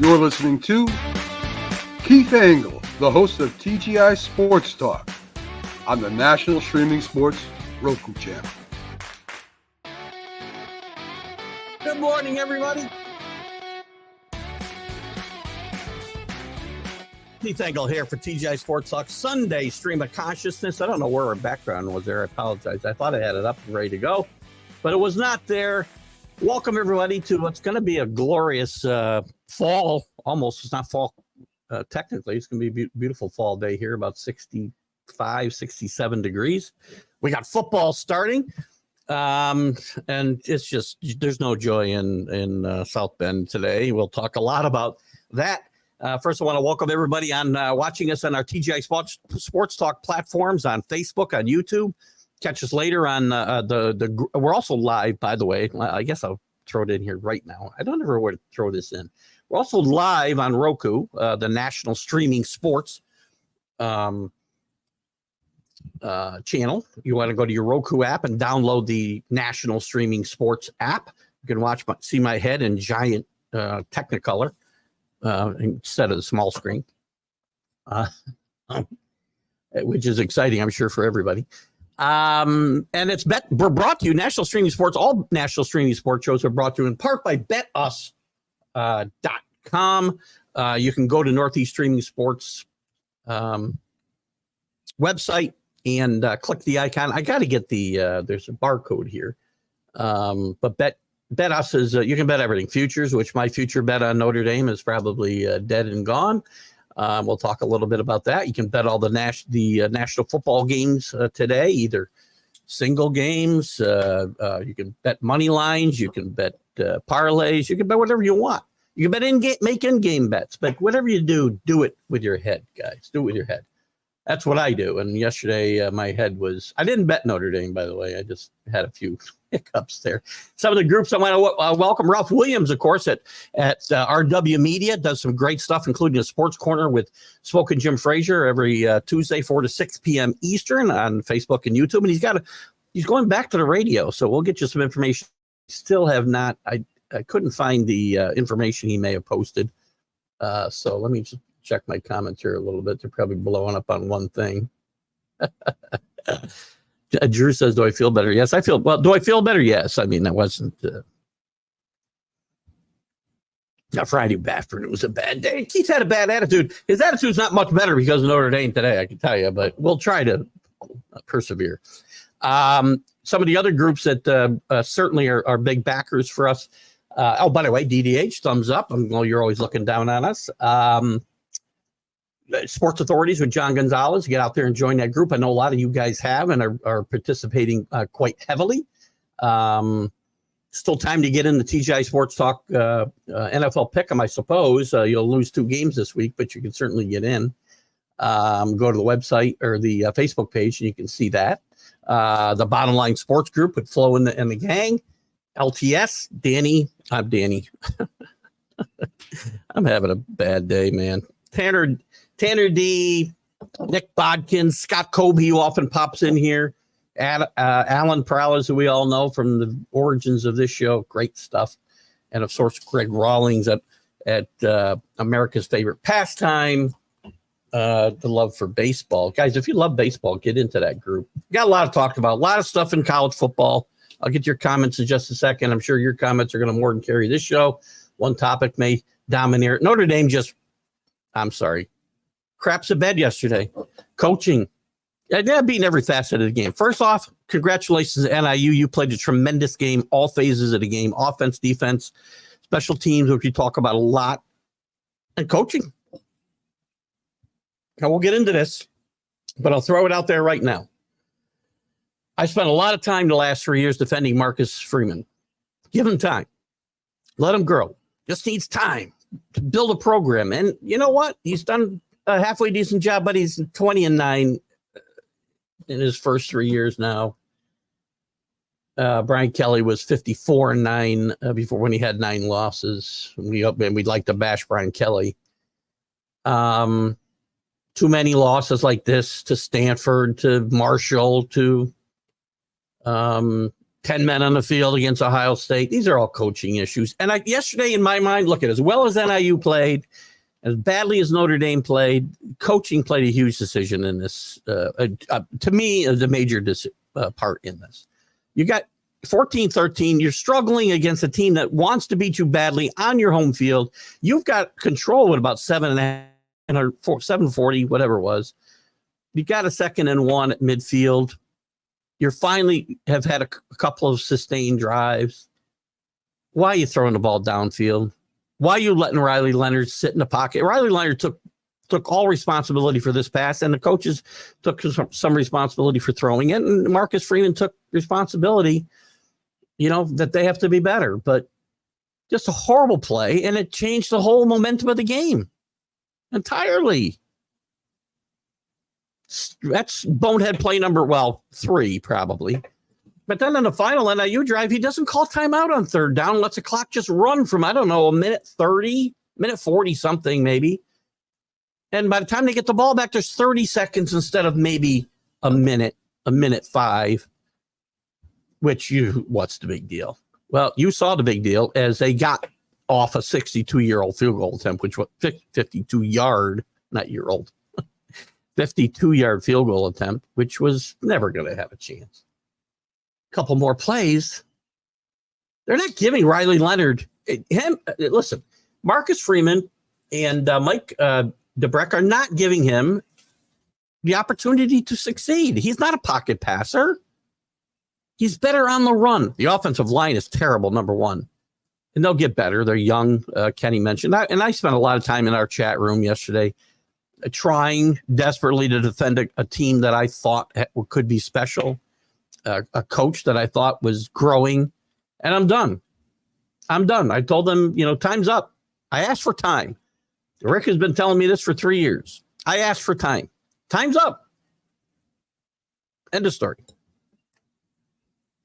You're listening to Keith Engle, the host of TGI Sports Talk on the National Streaming Sports Roku channel. Good morning, everybody. Keith Engle here for TGI Sports Talk Sunday Stream of Consciousness. I don't know where our background was there. I apologize. I thought I had it up and ready to go, but it was not there. Welcome, everybody, to what's going to be a glorious fall. Almost, it's not fall technically. It's going to be a beautiful fall day here, about 65, 67 degrees. We got football starting, and it's just, there's no joy in South Bend today. We'll talk a lot about that. First, I want to welcome everybody on watching us on our TGI Sports Talk platforms on Facebook, on YouTube. Catch us later on we're also live, by the way. I guess I'll throw it in here right now. I don't know where to throw this in. We're also live on Roku, the National Streaming Sports channel. You want to go to your Roku app and download the National Streaming Sports app. You can see my head in giant Technicolor instead of the small screen, which is exciting, I'm sure, for everybody. And we're brought to you, National Streaming Sports. All National Streaming Sports shows are brought to you in part by BetUs.com. You can go to Northeast Streaming Sports website and click the icon. I got to get there's a barcode here. But BetUs is, you can bet everything. Futures, which my future bet on Notre Dame is probably dead and gone. We'll talk a little bit about that. You can bet all the national football games today, either single games. You can bet money lines. You can bet parlays. You can bet whatever you want. You can bet make in-game bets. But whatever you do it with your head, guys. Do it with your head. That's what I do. And yesterday, my head was, I didn't bet Notre Dame, by the way. I just had a few hiccups there. Some of the groups I want to welcome. Ralph Williams, of course, at RW Media, does some great stuff, including a sports corner with Spoken Jim Frazier every Tuesday, 4 to 6 p.m. Eastern on Facebook and YouTube. And he's going back to the radio. So we'll get you some information. Still have not, I couldn't find the information he may have posted. So let me just check my comments here a little bit. They're probably blowing up on one thing. Drew says, do I feel better? Yes, I feel. Well, do I feel better? Yes. I mean, that wasn't Friday afternoon was a bad day. Keith had a bad attitude. His attitude's not much better because of Notre Dame today, I can tell you, but we'll try to persevere. Some of the other groups that certainly are big backers for us. By the way, DDH, thumbs up. You're always looking down on us. Sports Authorities with John Gonzalez. Get out there and join that group. I know a lot of you guys have and are participating quite heavily. Still time to get in the TGI Sports Talk NFL Pick'em, I suppose. You'll lose 2 games this week, but you can certainly get in. Go to the website or the Facebook page and you can see that. The Bottom Line Sports Group with Flo and the gang. LTS, Danny. I'm Danny. I'm having a bad day, man. Tanner D, Nick Bodkin, Scott Kobe, who often pops in here. Alan Perales, who we all know from the origins of this show. Great stuff. And, of course, Greg Rawlings at America's Favorite Pastime, the love for baseball. Guys, if you love baseball, get into that group. Got a lot to talk about. A lot of stuff in college football. I'll get your comments in just a second. I'm sure your comments are going to more than carry this show. One topic may dominate. Notre Dame craps the bed yesterday. Coaching. They're beating every facet of the game. First off, congratulations to NIU. You played a tremendous game, all phases of the game, offense, defense, special teams, which we talk about a lot, and coaching. Now, we'll get into this, but I'll throw it out there right now. I spent a lot of time the last 3 years defending Marcus Freeman. Give him time. Let him grow. Just needs time to build a program. And you know what? He's done a halfway decent job, but he's 20-9 in his first 3 years now. Brian Kelly was 54-9 before, when he had 9 losses. We'd like to bash Brian Kelly. Too many losses like this to Stanford, to Marshall, to 10 men on the field against Ohio State. These are all coaching issues. And yesterday, in my mind, look at as well as NIU played, as badly as Notre Dame played, coaching played a huge decision in this. To me, the major part in this. You got 14-13. You're struggling against a team that wants to beat you badly on your home field. You've got control at about 740, whatever it was. You got a 2nd and 1 at midfield. You finally have had a couple of sustained drives. Why are you throwing the ball downfield? Why are you letting Riley Leonard sit in the pocket? Riley Leonard took all responsibility for this pass, and the coaches took some responsibility for throwing it, and Marcus Freeman took responsibility, that they have to be better. But just a horrible play, and it changed the whole momentum of the game entirely. That's bonehead play number, 3 probably. But then on the final NIU drive, he doesn't call timeout on 3rd down, lets the clock just run from, I don't know, a minute 30, minute 40 something maybe. And by the time they get the ball back, there's 30 seconds instead of maybe a minute 5, what's the big deal? Well, you saw the big deal as they got off a 62-year-old field goal attempt, which was 52-yard, not year-old. 52-yard field goal attempt, which was never going to have a chance. A couple more plays. They're not giving Riley Leonard listen, Marcus Freeman and Mike DeBreck are not giving him the opportunity to succeed. He's not a pocket passer. He's better on the run. The offensive line is terrible, number one. And they'll get better. They're young, Kenny mentioned. I spent a lot of time in our chat room yesterday trying desperately to defend a team that I thought could be special, a coach that I thought was growing, and I'm done. I told them, time's up. I asked for time. Rick has been telling me this for 3 years. I asked for time. Time's up. End of story.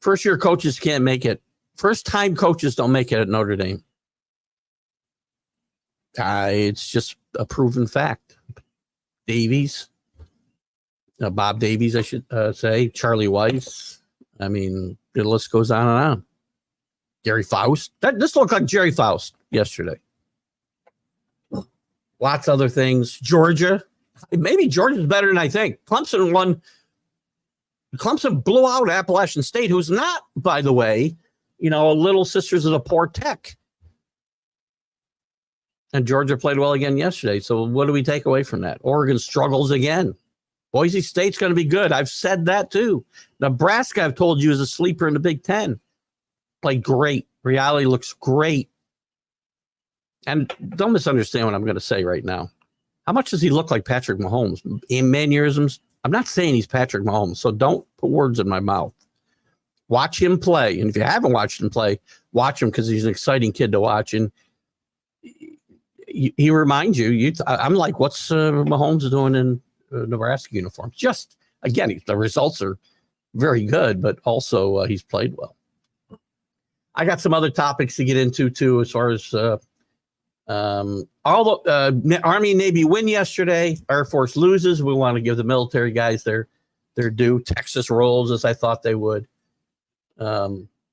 First-year coaches can't make it. First-time coaches don't make it at Notre Dame. It's just a proven fact. Bob Davies, I should say, Charlie Weiss. I mean, the list goes on and on. Gary Faust. This looked like Jerry Faust yesterday. Lots of other things. Georgia. Maybe Georgia's better than I think. Clemson blew out Appalachian State, who's not, by the way, little sisters of the poor tech. And Georgia played well again yesterday. So what do we take away from that? Oregon struggles again. Boise State's going to be good. I've said that too. Nebraska, I've told you, is a sleeper in the Big Ten. Played great. Reality looks great. And don't misunderstand what I'm going to say right now. How much does he look like Patrick Mahomes? In mannerisms, I'm not saying he's Patrick Mahomes, so don't put words in my mouth. Watch him play. And if you haven't watched him play, watch him because he's an exciting kid to watch. And he reminds you, I'm like, what's Mahomes doing in Nebraska uniform? Just, again, the results are very good, but also he's played well. I got some other topics to get into, too, as far as all the Army and Navy win yesterday. Air Force loses. We want to give the military guys their due. Texas rolls, as I thought they would.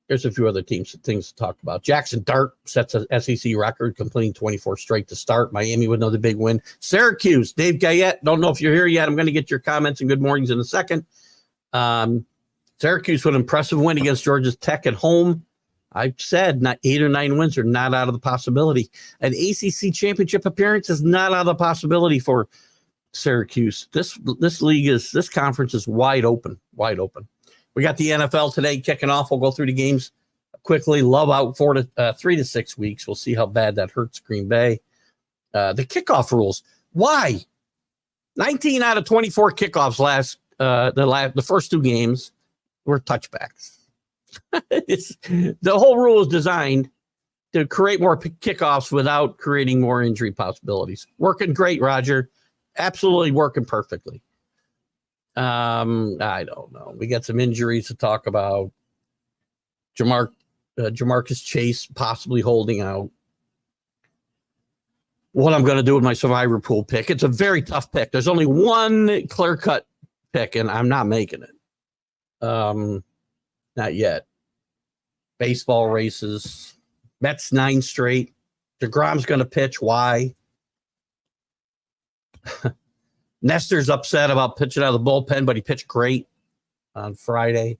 There's a few other things to talk about. Jackson Dart sets a SEC record, completing 24 straight to start. Miami with another big win. Syracuse, Dave Gayette. Don't know if you're here yet. I'm going to get your comments and good mornings in a second. Syracuse with an impressive win against Georgia Tech at home. I've said 8 or 9 wins are not out of the possibility. An ACC championship appearance is not out of the possibility for Syracuse. This conference is wide open. We got the NFL today kicking off. We'll go through the games quickly. Love out 3 to 6 weeks. We'll see how bad that hurts Green Bay. The kickoff rules. Why? 19 out of 24 kickoffs the first 2 games were touchbacks. The whole rule is designed to create more kickoffs without creating more injury possibilities. Working great, Roger. Absolutely working perfectly. I don't know. We got some injuries to talk about. Jamarcus Chase possibly holding out. What I'm going to do with my survivor pool pick. It's a very tough pick. There's only one clear-cut pick, and I'm not making it. Not yet. baseball races. Mets 9 straight. DeGrom's going to pitch. Why? Nestor's upset about pitching out of the bullpen, but he pitched great on Friday.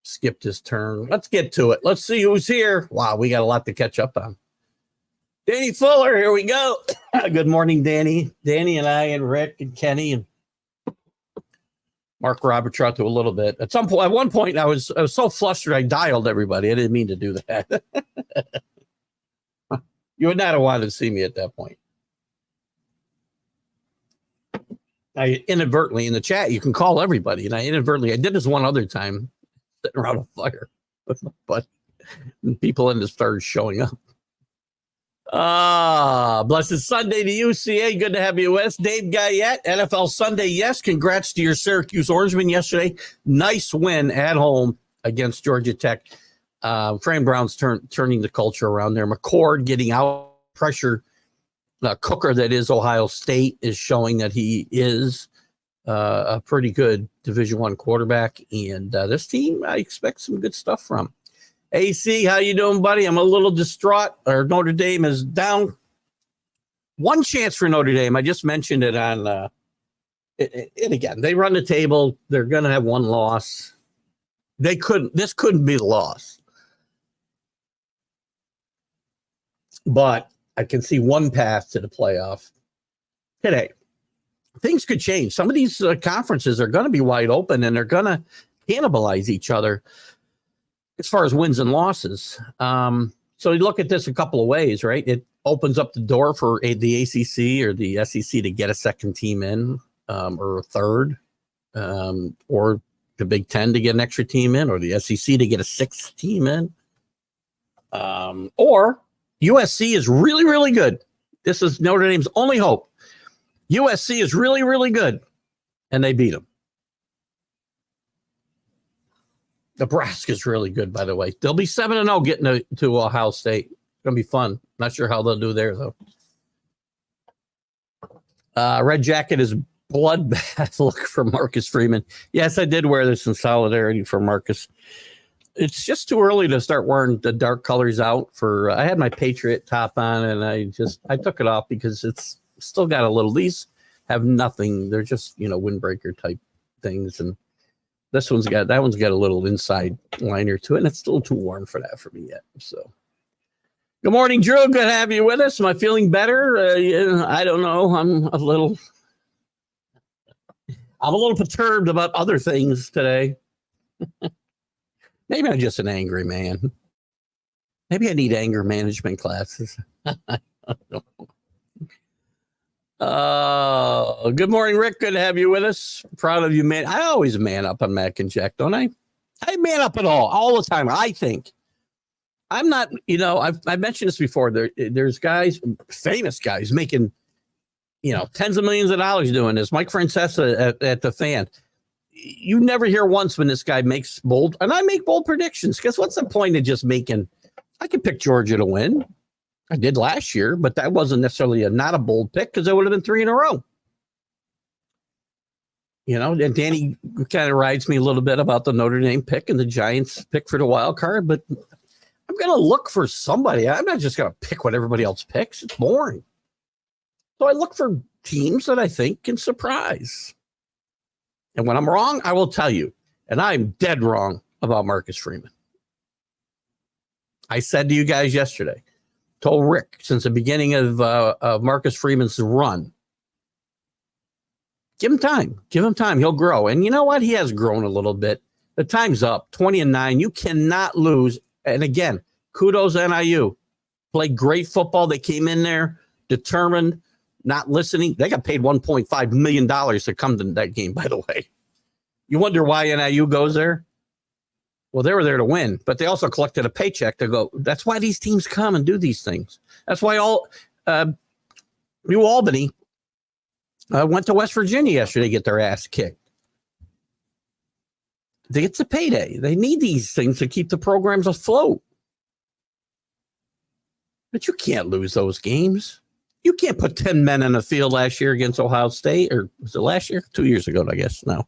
Skipped his turn. Let's get to it. Let's see who's here. Wow, we got a lot to catch up on. Danny Fuller, here we go. Good morning, Danny. Danny and I and Rick and Kenny and Mark Roberts out to a little bit. At one point, I was so flustered I dialed everybody. I didn't mean to do that. You would not have wanted to see me at that point. I inadvertently in the chat, you can call everybody, and I did this one other time, sitting around a fire with my buddy, and people in this started showing up. Blessed Sunday to you, CA. Good to have you with us. Dave Guyette, NFL Sunday. Yes, congrats to your Syracuse Orangemen yesterday. Nice win at home against Georgia Tech. Fran Brown's turning the culture around there. McCord getting out pressure. Cooker that is Ohio State is showing that he is a pretty good Division I quarterback. And this team, I expect some good stuff from. AC, how you doing, buddy? I'm a little distraught. Notre Dame is down. One chance for Notre Dame. I just mentioned it on and again, they run the table. They're going to have one loss. This couldn't be the loss. But I can see one path to the playoff today. Things could change. Some of these conferences are going to be wide open, and they're going to cannibalize each other as far as wins and losses. So you look at this a couple of ways, right? It opens up the door for the ACC or the SEC to get a second team in, or a third, or the Big Ten to get an extra team in, or the SEC to get a sixth team in. Or USC is really, really good. This is Notre Dame's only hope. USC is really, really good, and they beat them. Nebraska's really good, by the way. They'll be 7-0 getting to Ohio State. It's going to be fun. Not sure how they'll do there, though. Red Jacket is bloodbath look for Marcus Freeman. Yes, I did wear this in solidarity for Marcus. It's just too early to start wearing the dark colors out. I had my Patriot top on, and I took it off because it's still got a little. These have nothing. They're just, windbreaker type things, and that one's got a little inside liner to it, and it's still too warm for that for me yet. So, good morning, Drew. Good to have you with us. Am I feeling better? I don't know. I'm a little perturbed about other things today. Maybe I'm just an angry man. Maybe I need anger management classes. I don't know. Good morning, Rick. Good to have you with us. Proud of you, man. I always man up on Mac and Jack, don't I? I man up at all the time. I think I'm not. I've mentioned this before. There's guys, famous guys, making tens of millions of dollars doing this. Mike Francesa at the Fan. You never hear once when this guy makes bold, and I make bold predictions, because what's the point of just making? I could pick Georgia to win. I did last year, but that wasn't necessarily not a bold pick, because it would have been 3 in a row. And Danny kind of rides me a little bit about the Notre Dame pick and the Giants pick for the wild card, but I'm going to look for somebody. I'm not just going to pick what everybody else picks. It's boring. So I look for teams that I think can surprise. And when I'm wrong, I will tell you. And I'm dead wrong about Marcus Freeman. I said to you guys yesterday, told Rick since the beginning of Marcus Freeman's run, give him time. Give him time. He'll grow. And you know what? He has grown a little bit. The time's up. 20-9. You cannot lose. And again, kudos NIU. Played great football. They came in there determined, not listening. They got paid $1.5 million to come to that game, by the way. You wonder why NIU goes there? Well, they were there to win, but they also collected a paycheck to go. That's why these teams come and do these things. That's why New Albany went to West Virginia yesterday to get their ass kicked. It's a payday. They need these things to keep the programs afloat. But you can't lose those games. You can't put 10 men in the field last year against Ohio State, or was it last year? 2 years ago, I guess. No.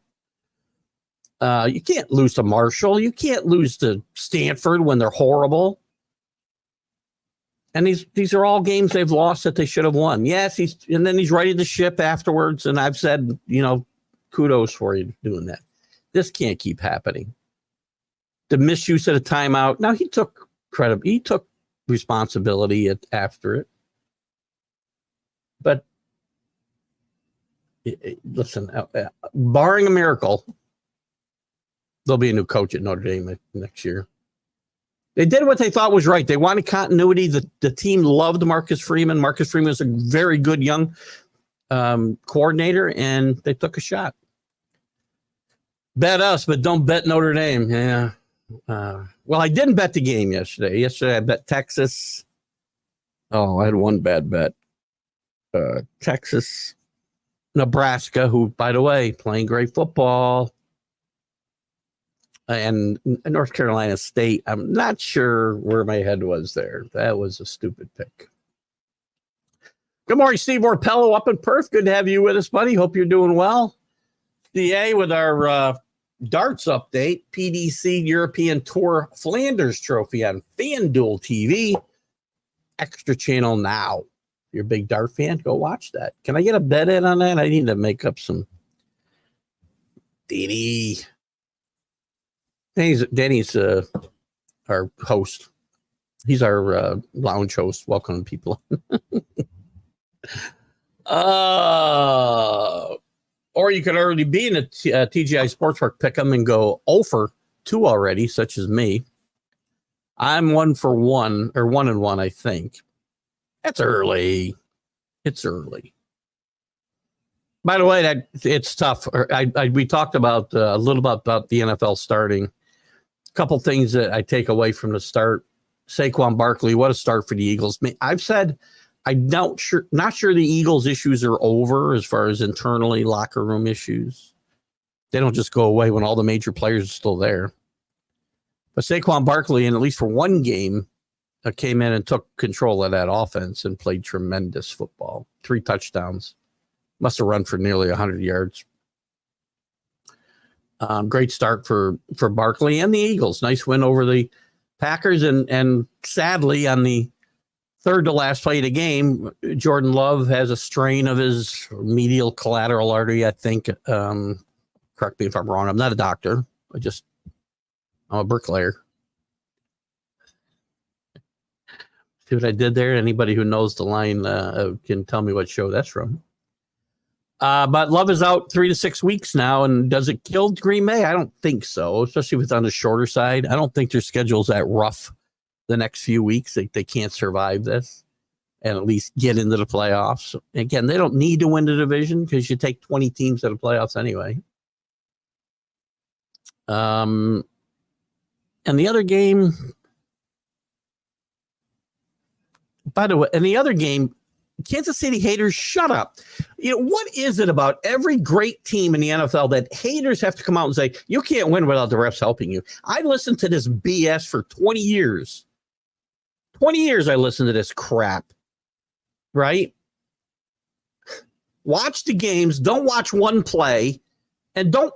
You can't lose to Marshall. You can't lose to Stanford when they're horrible. And these are all games they've lost that they should have won. Yes, and then he's righted the ship afterwards. And I've said, kudos for you doing that. This can't keep happening. The misuse of the timeout. Now he took credit. He took responsibility after it. But listen, barring a miracle, there'll be a new coach at Notre Dame next year. They did what they thought was right. They wanted continuity. The team loved Marcus Freeman. Marcus Freeman is a very good young coordinator, and they took a shot. Bet us, but don't bet Notre Dame. Yeah. Well, I didn't bet the game yesterday. Yesterday, I bet Texas. Oh, I had one bad bet. Texas, Nebraska, who, by the way, playing great football. And North Carolina State, I'm not sure where my head was there. That was a stupid pick. Good morning, Steve Orpello up in Perth. Good to have you with us, buddy. Hope you're doing well. DA with our darts update. PDC European Tour Flanders Trophy on FanDuel TV. Extra channel now. If you're a big dart fan, go watch that. Can I get a bet in on that? I need to make up some. Danny's our host. He's our lounge host, welcoming people. Or you could already be in a TGI Sportsbook pick 'em and go 0 for 2 already, such as me. I'm 1 for 1 or 1-1, I think. That's early. It's early. By the way, it's tough. We talked about a little about the NFL starting. A couple things that I take away from the start. Saquon Barkley, what a start for the Eagles. I've said I'm not sure the Eagles' issues are over as far as internally locker room issues. They don't just go away when all the major players are still there. But Saquon Barkley, and at least for one game, came in and took control of that offense and played tremendous football. 3 touchdowns. Must have run for nearly 100 yards. Great start for Barkley and the Eagles. Nice win over the Packers. And sadly, on the third to last play of the game, Jordan Love has a strain of his medial collateral artery, I think. Correct me if I'm wrong. I'm not a doctor. I'm a bricklayer. See what I did there? Anybody who knows the line can tell me what show that's from. But Love is out 3 to 6 weeks now, and does it kill Green Bay? I don't think so, especially if it's on the shorter side. I don't think their schedule's that rough the next few weeks. They can't survive this and at least get into the playoffs. Again, they don't need to win the division because you take 20 teams to the playoffs anyway. And the other game, by the way, Kansas City haters, shut up. What is it about every great team in the NFL that haters have to come out and say, you can't win without the refs helping you? I listened to this BS for 20 years. 20 years I listened to this crap, right? Watch the games. Don't watch one play. And don't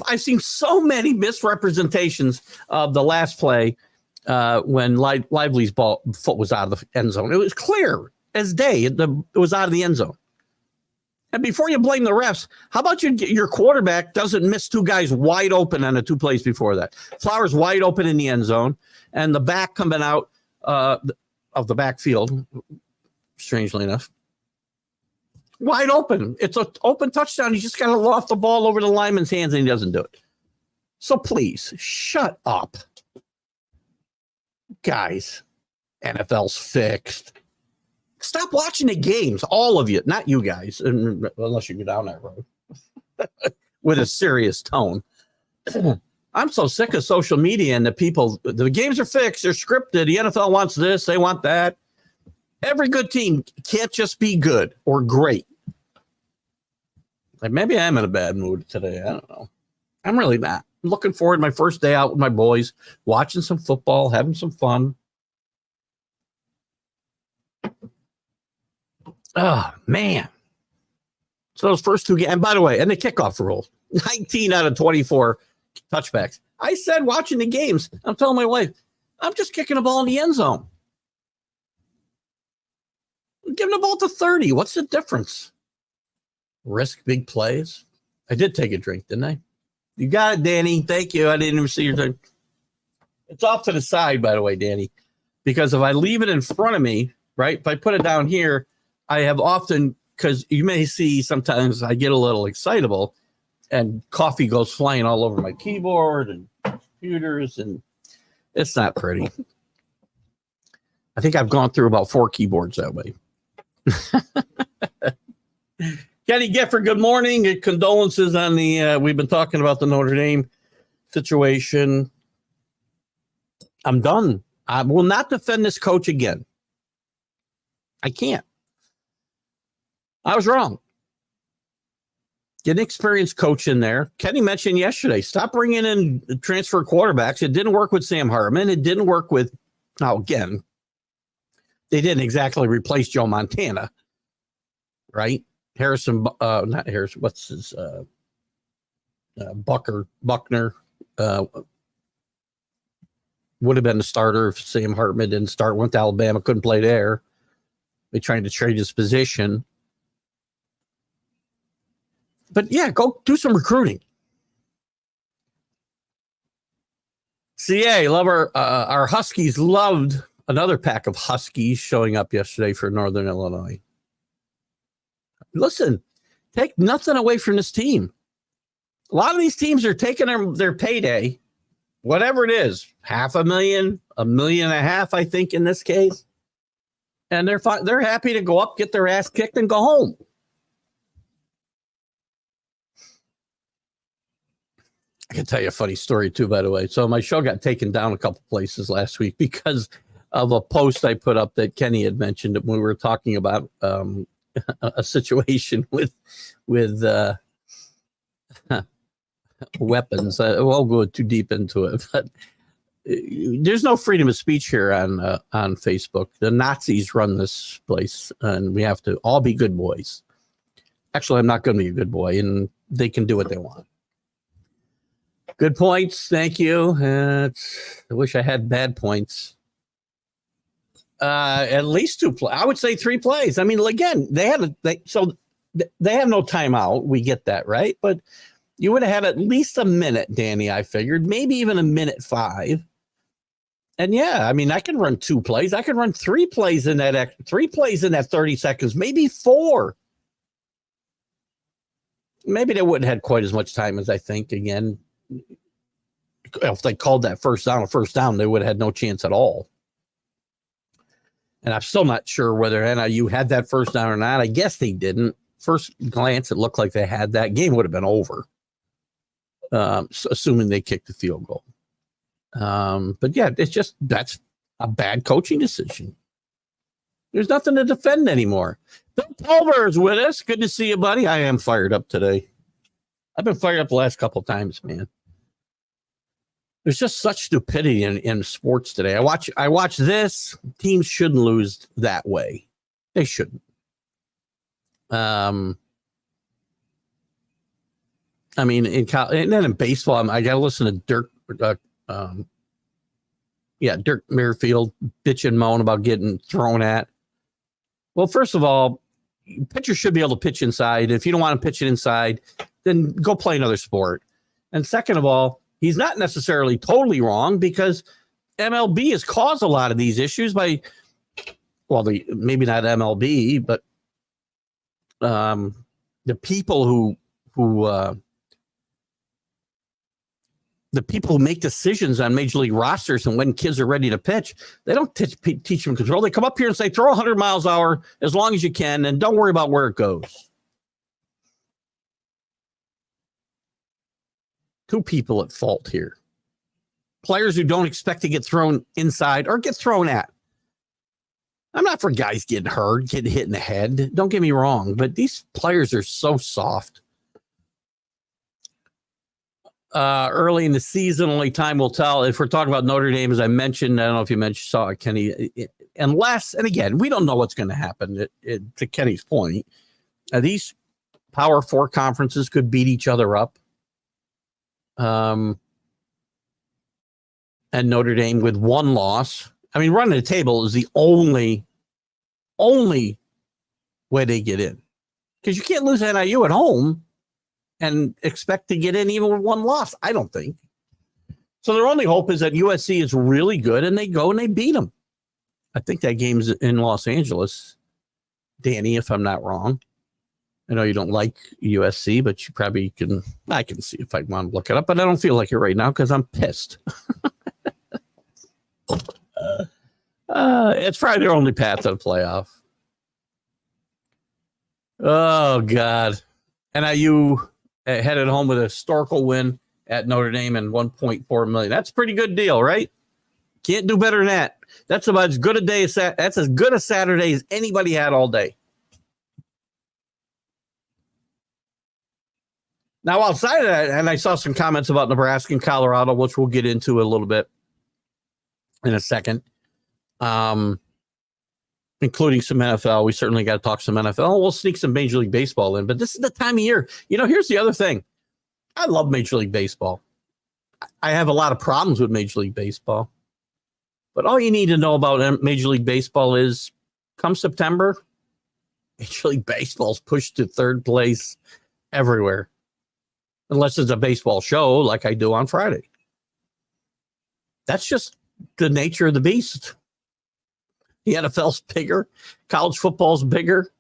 I've seen so many misrepresentations of the last play when Lively's foot was out of the end zone. It was clear as day. It was out of the end zone. And before you blame the refs, how about your quarterback doesn't miss 2 guys wide open on the 2 plays before that? Flowers wide open in the end zone, and the back coming out of the backfield, strangely enough, wide open. It's an open touchdown. He's just got to loft the ball over the lineman's hands, and he doesn't do it. So please, shut up. Guys, NFL's fixed. Stop watching the games, all of you, not you guys, unless you go down that road with a serious tone. I'm so sick of social media and the games are fixed, they're scripted. The NFL wants this, they want that. Every good team can't just be good or great. Like maybe I'm in a bad mood today. I don't know. I'm really not. I'm looking forward to my first day out with my boys, watching some football, having some fun. Oh, man. So those first 2 games, and by the way, and the kickoff rule. 19 out of 24 touchbacks. I said watching the games, I'm telling my wife, I'm just kicking the ball in the end zone. I'm giving the ball to 30. What's the difference? Risk big plays. I did take a drink, didn't I? You got it, Danny. Thank you. I didn't even see your thing. It's off to the side, by the way, Danny, because if I leave it in front of me, right, if I put it down here, I have often, because you may see sometimes I get a little excitable and coffee goes flying all over my keyboard and computers, and it's not pretty. I think I've gone through about 4 keyboards that way. Kenny Gifford, good morning. Condolences on the, we've been talking about the Notre Dame situation. I'm done. I will not defend this coach again. I can't. I was wrong. Get an experienced coach in there. Kenny mentioned yesterday, stop bringing in transfer quarterbacks. It didn't work with Sam Hartman. It didn't work with, now again, they didn't exactly replace Joe Montana, right? Not Harrison, what's his, Buckner, would have been the starter if Sam Hartman didn't start, went to Alabama, couldn't play there. They tried to trade his position. But yeah, go do some recruiting. CA, love our Huskies loved another pack of Huskies showing up yesterday for Northern Illinois. Listen, take nothing away from this team. A lot of these teams are taking their payday, whatever it is, $500,000, $1.5 million, I think in this case. And they're happy to go up, get their ass kicked, and go home. I can tell you a funny story too, by the way. So my show got taken down a couple places last week because of a post I put up that Kenny had mentioned when we were talking about a situation with weapons. I won't go too deep into it, but there's no freedom of speech here on Facebook. The Nazis run this place, and we have to all be good boys. Actually, I'm not going to be a good boy, and they can do what they want. Good points. Thank you. I wish I had bad points. At least 2 plays. I would say 3 plays. I mean, again, they have no timeout. We get that, right? But you would have had at least a minute, Danny, I figured, maybe even a minute 5. And yeah, I mean, I can run 2 plays. I can run 3 plays in that 30 seconds, maybe 4. Maybe they wouldn't have had quite as much time as I think. Again, if they called that first down a first down, they would have had no chance at all. And I'm still not sure whether NIU had that first down or not. I guess they didn't. First glance, it looked like they had that. Game would have been over, assuming they kicked the field goal. But yeah, that's a bad coaching decision. There's nothing to defend anymore. Bill Pulver is with us. Good to see you, buddy. I am fired up today. I've been fired up the last couple of times, man. There's just such stupidity in sports today. I watch this. Teams shouldn't lose that way. They shouldn't. I mean, and then in baseball, I got to listen to Dirk Merrifield bitch and moan about getting thrown at. Well, first of all, pitchers should be able to pitch inside. If you don't want to pitch it inside, then go play another sport. And second of all, he's not necessarily totally wrong because MLB has caused a lot of these issues by, well, maybe not MLB, but the people who make decisions on major league rosters and when kids are ready to pitch, they don't teach them control. They come up here and say, throw 100 miles an hour as long as you can, and don't worry about where it goes. 2 people at fault here. Players who don't expect to get thrown inside or get thrown at. I'm not for guys getting hurt, getting hit in the head. Don't get me wrong, but these players are so soft. Early in the season, only time will tell. If we're talking about Notre Dame, as I mentioned, I don't know if you saw it, Kenny, unless, and again, we don't know what's going to happen. To Kenny's point, these Power 4 conferences could beat each other up. And Notre Dame with one loss. I mean, running the table is the only way they get in. Because you can't lose NIU at home and expect to get in even with one loss, I don't think. So their only hope is that USC is really good and they go and they beat them. I think that game's in Los Angeles, Danny, if I'm not wrong. I know you don't like USC, but you probably can. I can see if I want to look it up, but I don't feel like it right now because I'm pissed. It's probably their only path to the playoff. Oh, God. NIU headed home with a historical win at Notre Dame and $1.4 million. That's a pretty good deal, right? Can't do better than that. That's about as good a day as that. That's as good a Saturday as anybody had all day. Now, outside of that, and I saw some comments about Nebraska and Colorado, which we'll get into a little bit in a second, including some NFL. We certainly got to talk some NFL. We'll sneak some Major League Baseball in, but this is the time of year. You know, here's the other thing. I love Major League Baseball. I have a lot of problems with Major League Baseball. But all you need to know about Major League Baseball is come September, Major League Baseball's pushed to third place everywhere. Unless it's a baseball show like I do on Friday. That's just the nature of the beast. The NFL's bigger. College football's bigger.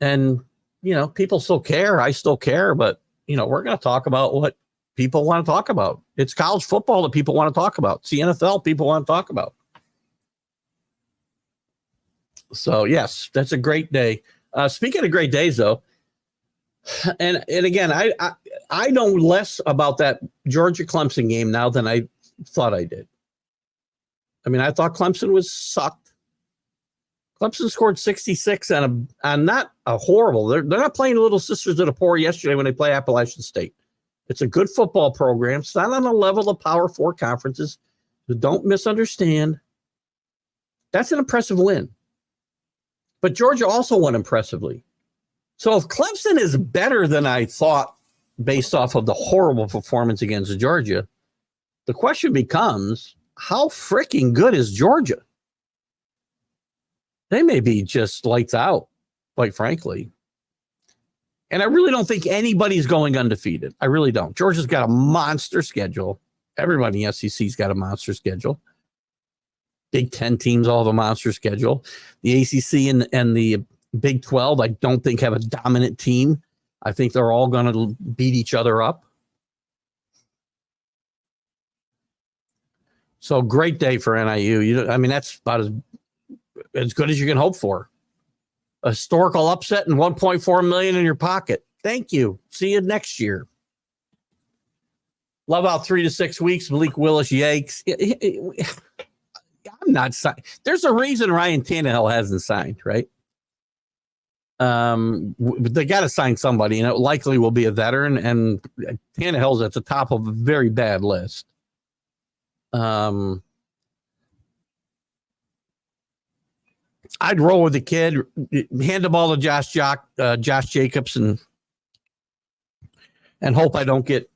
And, you know, people still care. I still care. But, you know, we're going to talk about what people want to talk about. It's college football that people want to talk about. It's the NFL people want to talk about. So, yes, that's a great day. Speaking of great days, though, and again, I know less about that Georgia-Clemson game now than I thought I did. I mean, I thought Clemson was sucked. Clemson scored 66 on not a horrible. They're not playing Little Sisters of the Poor yesterday when they play Appalachian State. It's a good football program. It's not on the level of Power 4 conferences. So don't misunderstand. That's an impressive win. But Georgia also won impressively. So if Clemson is better than I thought based off of the horrible performance against Georgia, the question becomes, how freaking good is Georgia? They may be just lights out, quite frankly. And I really don't think anybody's going undefeated. I really don't. Georgia's got a monster schedule. Everybody in the SEC's got a monster schedule. Big Ten teams all have a monster schedule. The ACC and the Big 12, I don't think have a dominant team. I think they're all going to beat each other up. So great day for NIU. I mean, that's about as good as you can hope for. A historical upset and $1.4 million in your pocket. Thank you. See you next year. Love out 3 to 6 weeks. Malik Willis, yikes. I'm not signed. There's a reason Ryan Tannehill hasn't signed, right? They got to sign somebody, and it likely will be a veteran. And Tannehill's at the top of a very bad list. I'd roll with the kid, hand the ball to Josh Jacobs, and hope I don't get,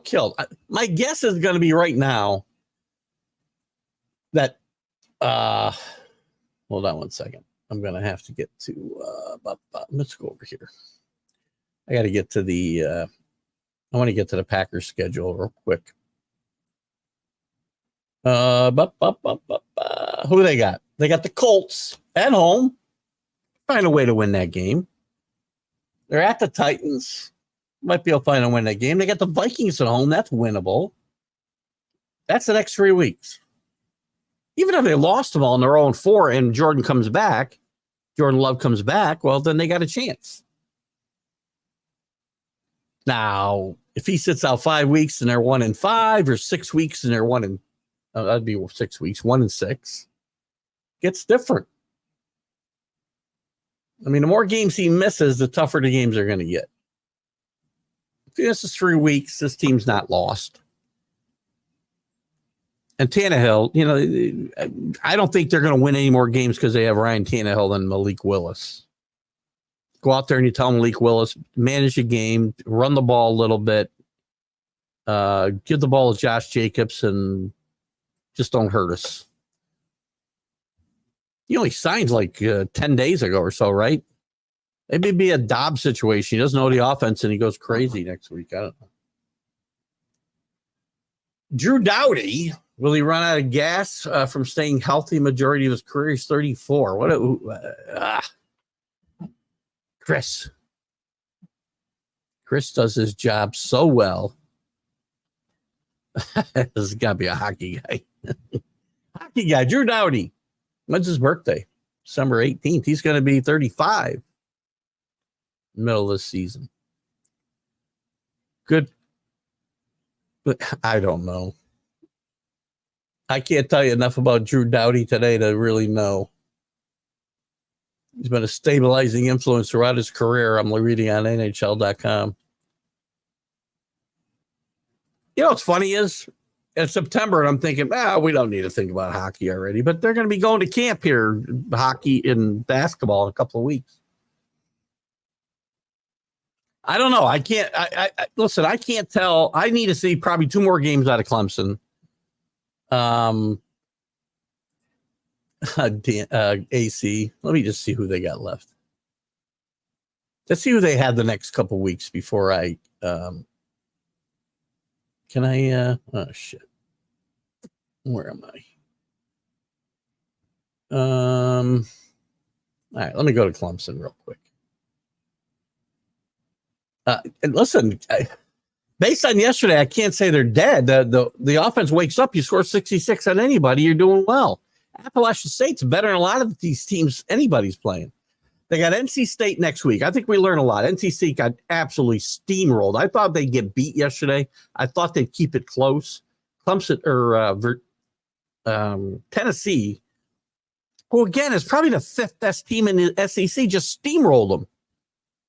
killed. My guess is going to be right now that. Hold on one second. I'm going to have to get to, let's go over here. I got to get to I want to get to the Packers schedule real quick. Who they got? They got the Colts at home. Find a way to win that game. They're at the Titans. Might be able to find a win that game. They got the Vikings at home. That's winnable. That's the next 3 weeks. Even if they lost them all and they're 0-4 and Jordan Love comes back, well, then they got a chance. Now, if he sits out 5 weeks and they're 1-5, or 6 weeks and they're that'd be 6 weeks, 1-6, gets different. I mean, the more games he misses, the tougher the games are going to get. If he misses 3 weeks, this team's not lost. And Tannehill, I don't think they're going to win any more games because they have Ryan Tannehill than Malik Willis. Go out there and you tell Malik Willis, manage the game, run the ball a little bit, Give the ball to Josh Jacobs and just don't hurt us. He only signed like 10 days ago or so, right? Maybe it'd be a Dobbs situation. He doesn't know the offense and he goes crazy next week. I don't know. Drew Doughty, will he run out of gas from staying healthy majority of his career? He's 34. Chris does his job so well. This has got to be a hockey guy. Hockey guy, Drew Doughty. When's his birthday? December 18th. He's going to be 35. Middle of the season. Good. But I don't know. I can't tell you enough about Drew Doughty today to really know. He's been a stabilizing influence throughout his career. I'm reading on NHL.com. You know what's funny is in September, and I'm thinking, we don't need to think about hockey already, but they're going to be going to camp here, hockey and basketball in a couple of weeks. I don't know. I can't. Listen. I can't tell. I need to see probably 2 more games out of Clemson. AC. Let me just see who they got left. Let's see who they had the next couple weeks before I. Can I? Oh shit. Where am I? All right. Let me go to Clemson real quick. And listen, based on yesterday, I can't say they're dead. The offense wakes up. You score 66 on anybody, you're doing well. Appalachian State's better than a lot of these teams anybody's playing. They got NC State next week. I think we learn a lot. NC State got absolutely steamrolled. I thought they'd get beat yesterday. I thought they'd keep it close. Clemson or Tennessee, who again is probably the 5th best team in the SEC, just steamrolled them.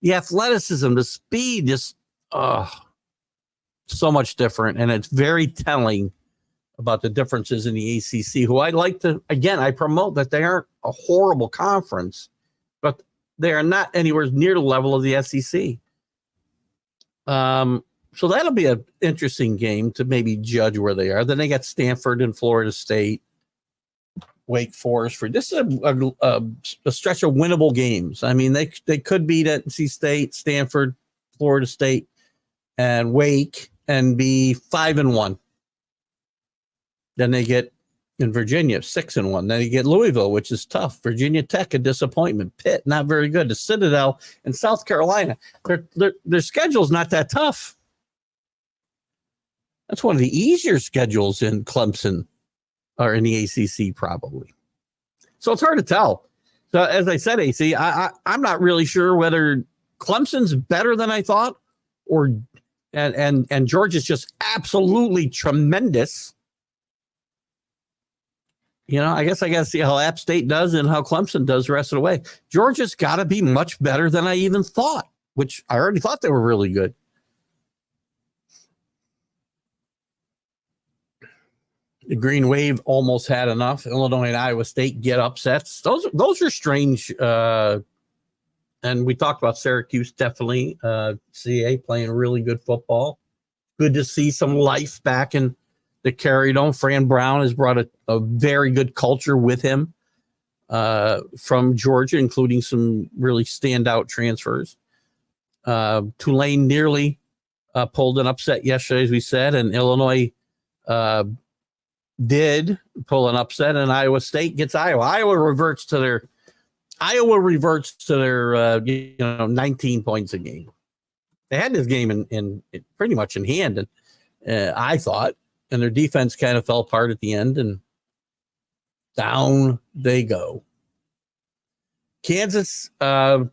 The athleticism, the speed, just so much different. And it's very telling about the differences in the ACC, who I like to, again, I promote that they aren't a horrible conference, but they are not anywhere near the level of the SEC. So that'll be an interesting game to maybe judge where they are. Then they got Stanford and Florida State, Wake Forest. This is a stretch of winnable games. I mean, they could beat NC State, Stanford, Florida State, and Wake and be 5-1. Then they get in Virginia 6-1. Then you get Louisville, which is tough. Virginia Tech, a disappointment. Pitt, not very good. The Citadel and South Carolina, their schedule's not that tough. That's one of the easier schedules in Clemson or in the ACC, probably. So it's hard to tell. So as I said, AC, I'm not really sure whether Clemson's better than I thought, or and Georgia's just absolutely tremendous. You know, I guess I got to see how App State does and how Clemson does the rest of the way. Georgia's got to be much better than I even thought, which I already thought they were really good. The Green Wave almost had enough. Illinois and Iowa State get upsets. Those are strange. And we talked about Syracuse, definitely. CA playing really good football. Good to see some life back in the Carry Dome. Fran Brown has brought a very good culture with him from Georgia, including some really standout transfers. Tulane nearly pulled an upset yesterday, as we said, and Illinois did pull an upset, and Iowa State gets Iowa. Iowa reverts to their 19 points a game. They had this game in pretty much in hand, and I thought, and their defense kind of fell apart at the end, and down they go. Kansas, who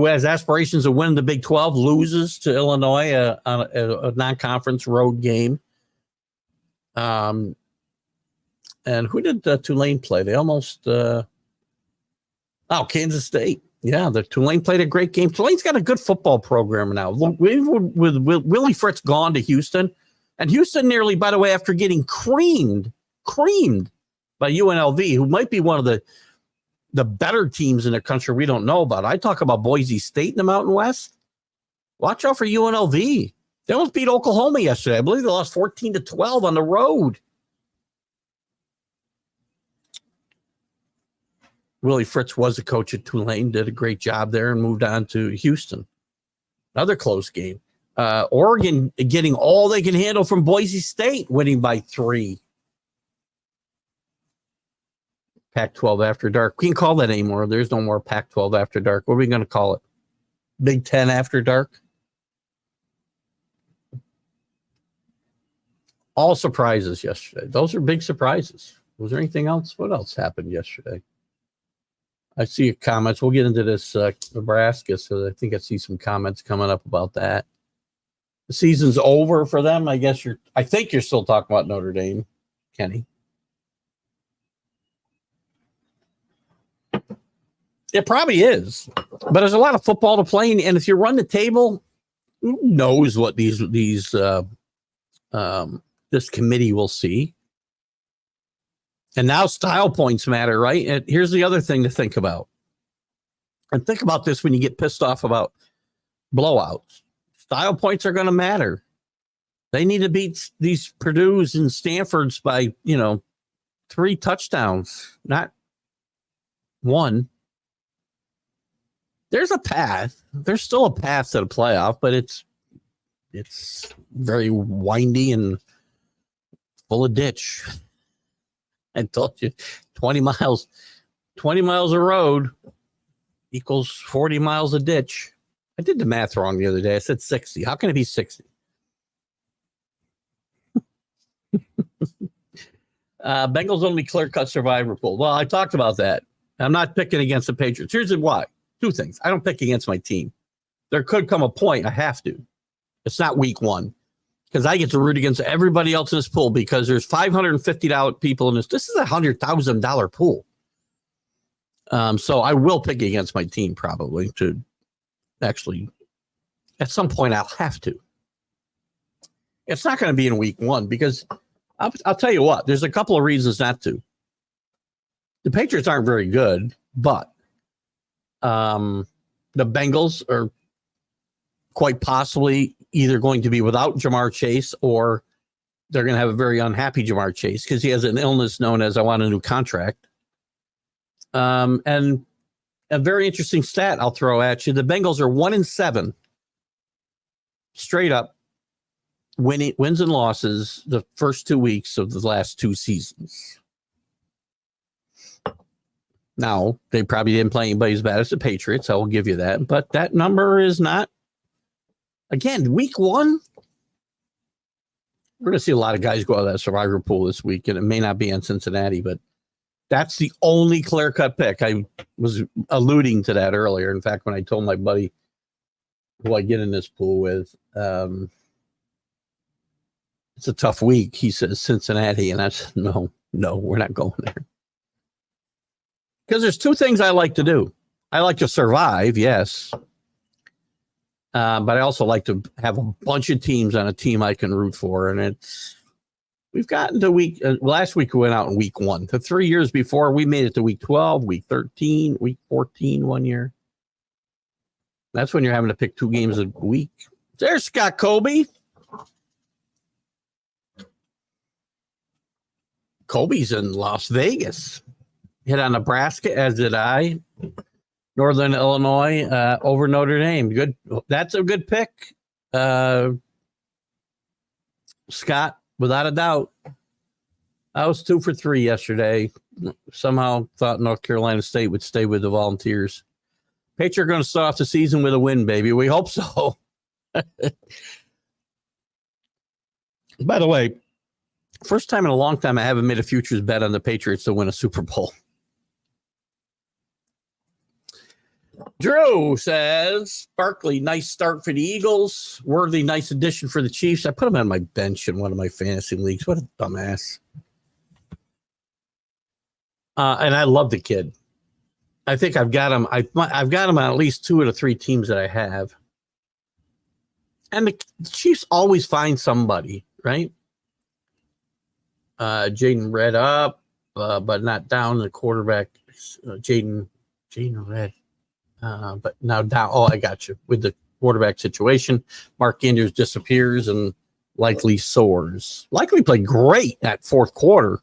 has aspirations of winning the Big 12, loses to Illinois on a non-conference road game. And who did Tulane play? They almost Kansas State. Yeah, the Tulane played a great game. Tulane's got a good football program now. With Willie Fritz gone to Houston, and Houston nearly, by the way, after getting creamed by UNLV, who might be one of the better teams in the country we don't know about. I talk about Boise State in the Mountain West. Watch out for UNLV. They almost beat Oklahoma yesterday. I believe they lost 14-12 on the road. Willie Fritz was the coach at Tulane, did a great job there, and moved on to Houston. Another close game. Oregon getting all they can handle from Boise State, winning by 3. Pac-12 After Dark. We can call that anymore. There's no more Pac-12 After Dark. What are we going to call it? Big Ten After Dark? All surprises yesterday. Those are big surprises. Was there anything else? What else happened yesterday? I see your comments. We'll get into this Nebraska, so I think I see some comments coming up about that. The season's over for them. I think you're still talking about Notre Dame, Kenny. It probably is, but there's a lot of football to play, and if you run the table, who knows what this committee will see. And now style points matter, right? And here's the other thing to think about. And think about this when you get pissed off about blowouts. Style points are going to matter. They need to beat these Purdue's and Stanford's by, 3 touchdowns, not 1. There's a path. There's still a path to the playoff, but it's very windy and full of ditch. I told you, 20 miles of road equals 40 miles of ditch. I did the math wrong the other day. I said 60. How can it be 60? Bengals only clear-cut survivor pool. Well, I talked about that. I'm not picking against the Patriots. Here's why. 2 things. I don't pick against my team. There could come a point I have to. It's not week 1. Because I get to root against everybody else in this pool because there's $550 people in this. This is a $100,000 pool. So I will pick against my team probably to actually, at some point I'll have to. It's not going to be in week 1 because I'll tell you what, there's a couple of reasons not to. The Patriots aren't very good, but the Bengals are quite possibly either going to be without Jamar Chase or they're going to have a very unhappy Jamar Chase because he has an illness known as I want a new contract. And a very interesting stat I'll throw at you. The Bengals are 1-7 straight up wins and losses the first 2 weeks of the last 2 seasons. Now, they probably didn't play anybody as bad as the Patriots. I will give you that. But that number is not. Again, week 1, we're going to see a lot of guys go out of that survivor pool this week, and it may not be in Cincinnati, but that's the only clear-cut pick. I was alluding to that earlier. In fact, when I told my buddy who I get in this pool with, it's a tough week, he says Cincinnati, and I said, no, we're not going there. Because there's 2 things I like to do. I like to survive, yes. But I also like to have a bunch of teams on a team I can root for. And we've gotten to last week we went out in week 1. The 3 years before, we made it to week 12, week 13, week 14 one year. That's when you're having to pick 2 games a week. There's Scott Colby. Colby's in Las Vegas. Hit on Nebraska, as did I. Northern Illinois over Notre Dame. Good. That's a good pick. Scott, without a doubt. I was 2 for 3 yesterday. Somehow thought North Carolina State would stay with the Volunteers. Patriots are going to start off the season with a win, baby. We hope so. By the way, first time in a long time I haven't made a futures bet on the Patriots to win a Super Bowl. Drew says, Barkley, nice start for the Eagles. Worthy, nice addition for the Chiefs. I put him on my bench in one of my fantasy leagues. What a dumbass. And I love the kid. I think I've got him. I've got him on at least 2 of the 3 teams that I have. And the Chiefs always find somebody, right? Jaden Red up, but not down. The quarterback, Jaden Red. But now down. Oh, I got you with quarterback situation. Mark Andrews disappears and likely soars. Likely played great that fourth quarter.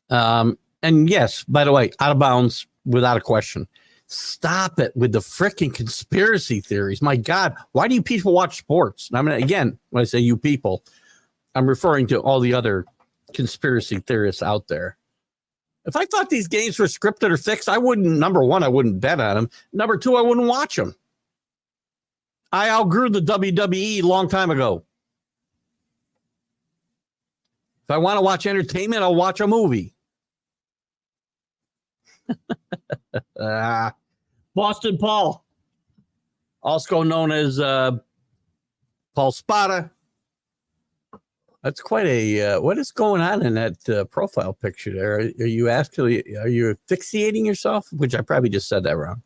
And yes, by the way, out of bounds without a question. Stop it with the freaking conspiracy theories. My God, why do you people watch sports? I mean, again, when I say you people, I'm referring to all the other conspiracy theorists out there. If I thought these games were scripted or fixed, I wouldn't, number one, I wouldn't bet on them. Number two, I wouldn't watch them. I outgrew the WWE a long time ago. If I want to watch entertainment, I'll watch a movie. Boston Paul, also known as Paul Spada. That's quite a what is going on in that profile picture there? Are you asphyxiating yourself? Which I probably just said that wrong.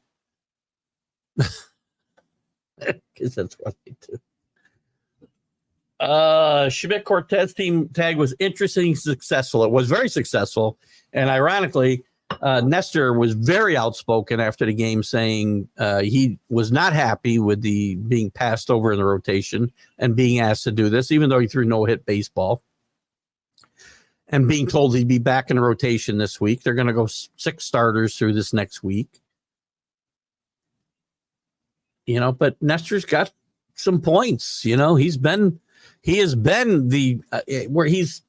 Because that's what I do. Schmidt Cortez team tag was interesting, successful. It was very successful, and ironically, Nestor was very outspoken after the game, saying he was not happy with the being passed over in the rotation and being asked to do this, even though he threw no-hit baseball, and being told he'd be back in the rotation this week. They're going to go 6 starters through this next week. You know, but Nestor's got some points. You know, he has been the where he's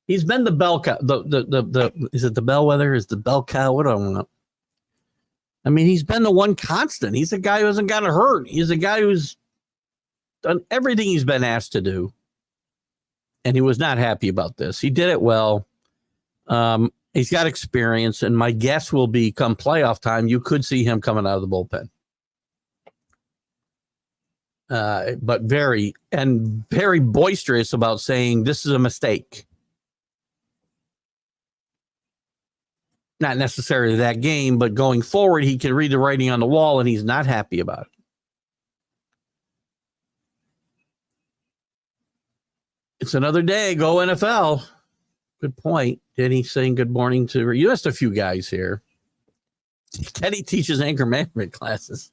been the bell cow. The is it the bellwether? Is the bell cow? What do I want? I mean, he's been the one constant. He's a guy who hasn't gotten hurt. He's a guy who's done everything he's been asked to do, and he was not happy about this. He did it well. He's got experience, and my guess will be come playoff time, you could see him coming out of the bullpen. But very boisterous about saying this is a mistake. Not necessarily that game, but going forward, he can read the writing on the wall, and he's not happy about it. It's another day. Go NFL. Good point. Denny saying good morning to you. Just a few guys here. Teddy teaches anger management classes.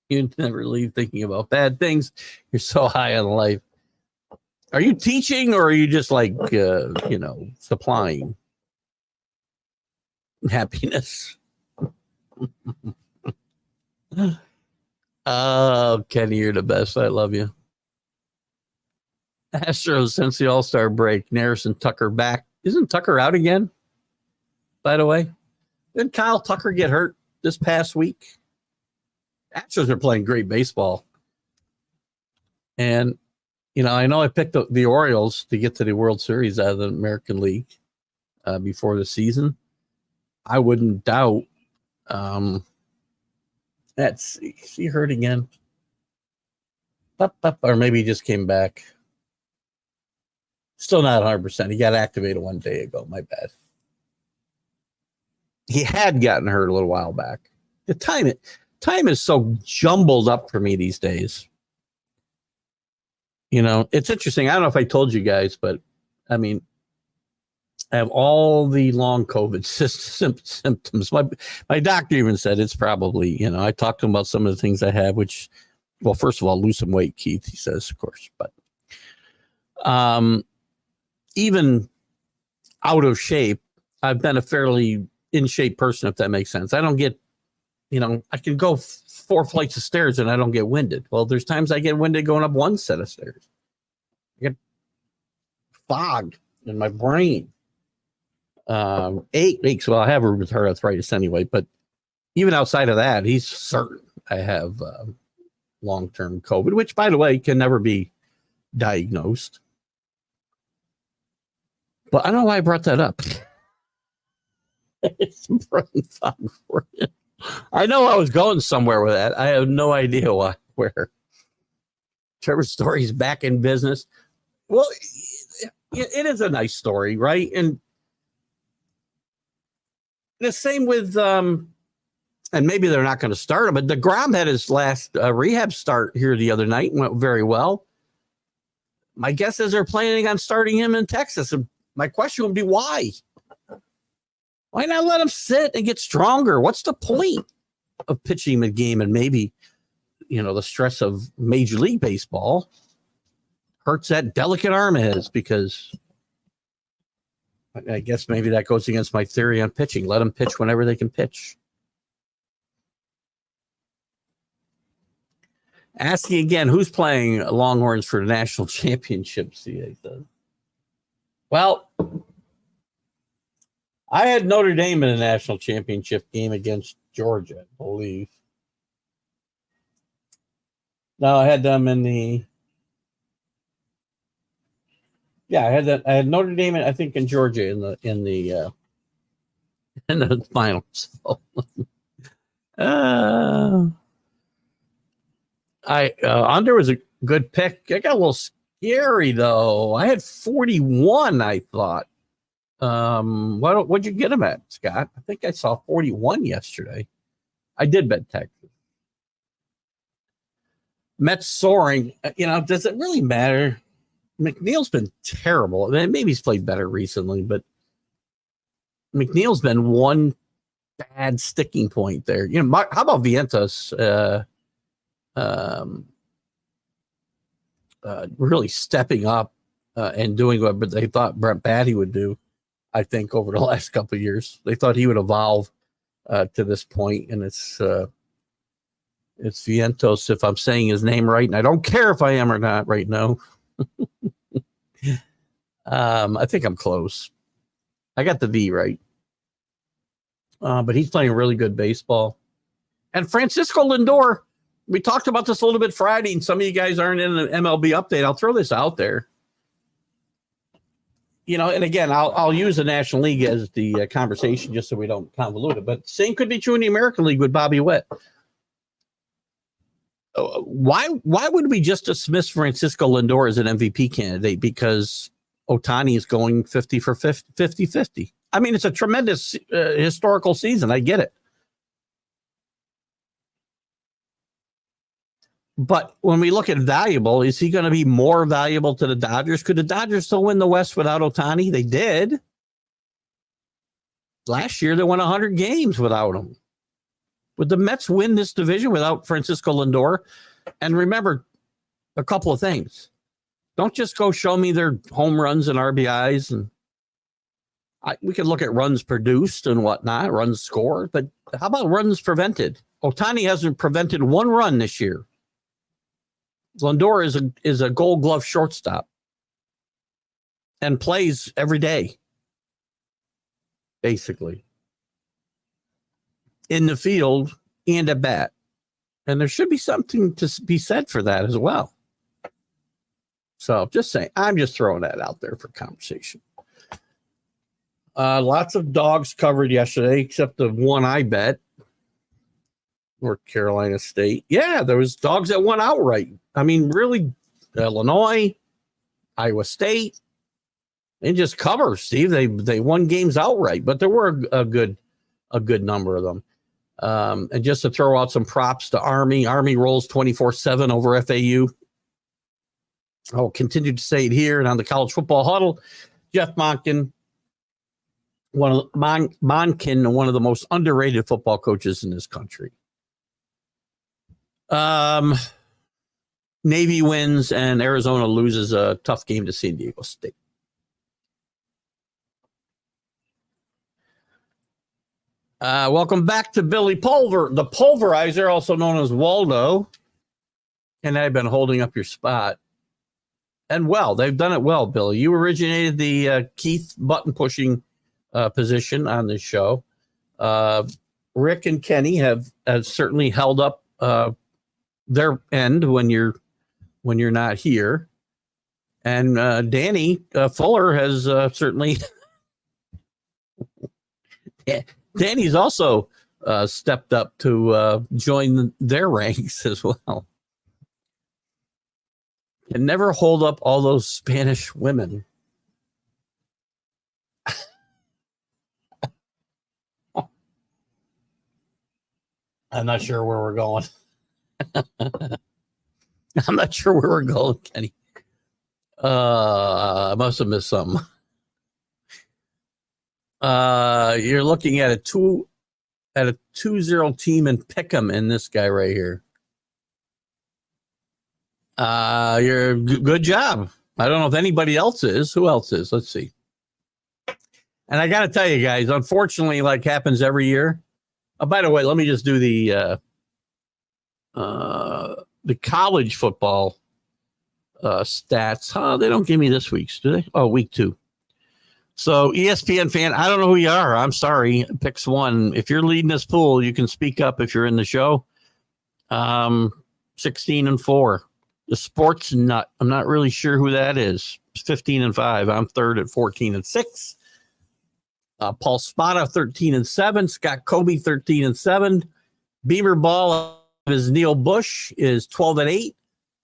You never leave thinking about bad things. You're so high on life. Are you teaching, or are you just like, supplying happiness? Oh, Kenny, you're the best. I love you. Astros since the All-Star break. Neris and Tucker back. Isn't Tucker out again, by the way? Didn't Kyle Tucker get hurt this past week? Astros are playing great baseball. And, I know I picked the Orioles to get to the World Series out of the American League before the season. I wouldn't doubt. Let's see. Is he hurt again? Or maybe he just came back. Still not 100%. He got activated 1 day ago. My bad. He had gotten hurt a little while back. The time is so jumbled up for me these days. It's interesting. I don't know if I told you guys, but I mean, I have all the long COVID symptoms. My doctor even said it's probably, I talked to him about some of the things I have, which, well, first of all, lose some weight, Keith, he says, of course, but even out of shape, I've been a fairly in shape person, if that makes sense. I don't get, I can go 4 flights of stairs and I don't get winded. Well, there's times I get winded going up 1 set of stairs. I get fog in my brain. 8 weeks. Well, I have rheumatoid arthritis anyway, but even outside of that, he's certain I have long-term COVID, which, by the way, can never be diagnosed. But I don't know why I brought that up. It's brain fog for you. I know I was going somewhere with that. I have no idea where. Trevor Story's back in business. Well, it is a nice story, right? And the same with, and maybe they're not going to start him, but DeGrom had his last rehab start here the other night and went very well. My guess is they're planning on starting him in Texas. And my question would be, why? Why not let him sit and get stronger? What's the point? of pitching mid-game, and maybe, the stress of Major League Baseball hurts that delicate arm of his, because I guess maybe that goes against my theory on pitching. Let them pitch whenever they can pitch. Asking again, who's playing Longhorns for the national championship, CA says. Well, I had Notre Dame in a national championship game against Georgia, I believe. No, I had them in the... Yeah, I had Notre Dame, I think, in Georgia in the finals. Under was a good pick. I got a little scary though. I had 41. I thought. What'd you get him at, Scott? I think I saw 41 yesterday. I did bet Texas. Mets soaring. Does it really matter? McNeil's been terrible. Maybe he's played better recently, but McNeil's been one bad sticking point there. How about Vientos really stepping up and doing what they thought Brent Batty would do? I think over the last couple of years, they thought he would evolve to this point, and it's Vientos, if I'm saying his name right, and I don't care if I am or not right now. I think I'm close. I got the V right. But he's playing really good baseball. And Francisco Lindor, we talked about this a little bit Friday, and some of you guys aren't in an MLB update. I'll throw this out there. And again, I'll use the National League as the conversation just so we don't convolute it. But same could be true in the American League with Bobby Witt. Why would we just dismiss Francisco Lindor as an MVP candidate because Ohtani is going 50 for 50? I mean, it's a tremendous historical season. I get it. But when we look at valuable, is he going to be more valuable to the Dodgers? Could the Dodgers still win the West without Ohtani? They did. Last year, they won 100 games without him. Would the Mets win this division without Francisco Lindor? And remember a couple of things. Don't just go show me their home runs and RBIs. And we could look at runs produced and whatnot, runs scored. But how about runs prevented? Ohtani hasn't prevented one run this year. Lindor is a Gold Glove shortstop and plays every day, basically, in the field and at bat. And there should be something to be said for that as well. So just saying, I'm just throwing that out there for conversation. Lots of dogs covered yesterday, except the one I bet, North Carolina State. Yeah, there was dogs that won outright. I mean, really, Illinois, Iowa State, they just cover, Steve. They won games outright, but there were a good number of them. And just to throw out some props to Army rolls 24/7 over FAU. I'll continue to say it here and on the College Football Huddle. Jeff Monken, one of the most underrated football coaches in this country. Navy wins and Arizona loses a tough game to San Diego State. Welcome back to Billy Pulver, the pulverizer, also known as Waldo. And I've been holding up your spot. And well, they've done it well, Billy. You originated the Keith button pushing position on this show. Rick and Kenny have certainly held up their end when you're not here, and Danny Fuller has certainly. Danny's also stepped up to join their ranks as well. Can never hold up all those Spanish women. I'm not sure where we're going. I'm not sure where we're going, Kenny. I must have missed something. You're looking at a 2 at a 2-0 team and pick 'em in this guy right here. You're good job. I don't know if anybody else is. Who else is? Let's see. And I got to tell you guys, unfortunately, like happens every year. Oh, by the way, let me just do the college football stats. They don't give me this week's, do they? Oh, week 2. So ESPN fan, I don't know who you are. I'm sorry. Picks one. If you're leading this pool, you can speak up if you're in the show. 16-4. The sports nut. I'm not really sure who that is. 15-5. I'm third at 14-6. Paul Spada 13-7. Scott Kobe 13-7. Beamer Ball is Neil Bush is 12-8.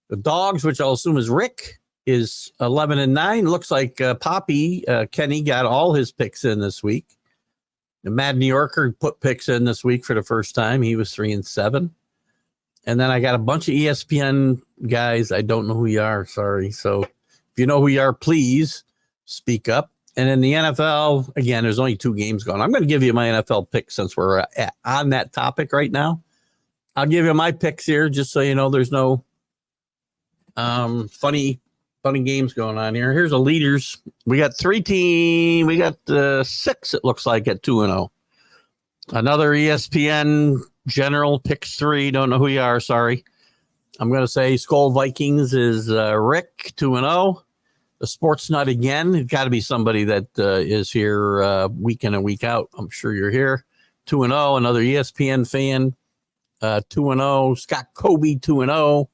The Dogs, which I'll assume is Rick, is 11-9. Looks like Poppy Kenny got all his picks in this week. The Mad New Yorker put picks in this week for the first time. He was 3-7. And then I got a bunch of ESPN guys. I don't know who you are. Sorry. So if you know who you are, please speak up. And in the NFL, again, there's only 2 games going. I'm going to give you my NFL picks since we're on that topic right now. I'll give you my picks here just so you know there's no funny games going on here. Here's the leaders. We got 3 teams. We got 6, it looks like, at 2-0. Another ESPN general picks 3. Don't know who you are. Sorry. I'm going to say Skull Vikings is Rick, 2-0. The Sports Nut again. It's got to be somebody that is here week in and week out. I'm sure you're here. 2-0. Another ESPN fan. 2-0. Scott Kobe, 2-0.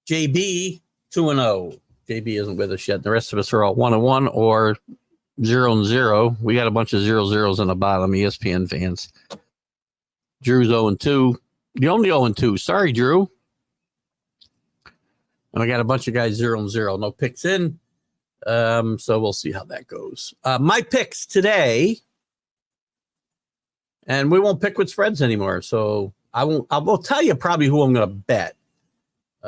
JB, 2-0. JB isn't with us yet. The rest of us are all 1-1 or 0-0. We got a bunch of 0-0s on the bottom, ESPN fans. Drew's 0-2. The only 0-2. Sorry, Drew. And I got a bunch of guys 0-0. No picks in. So we'll see how that goes. My picks today, and we won't pick with spreads anymore. So I will tell you probably who I'm going to bet.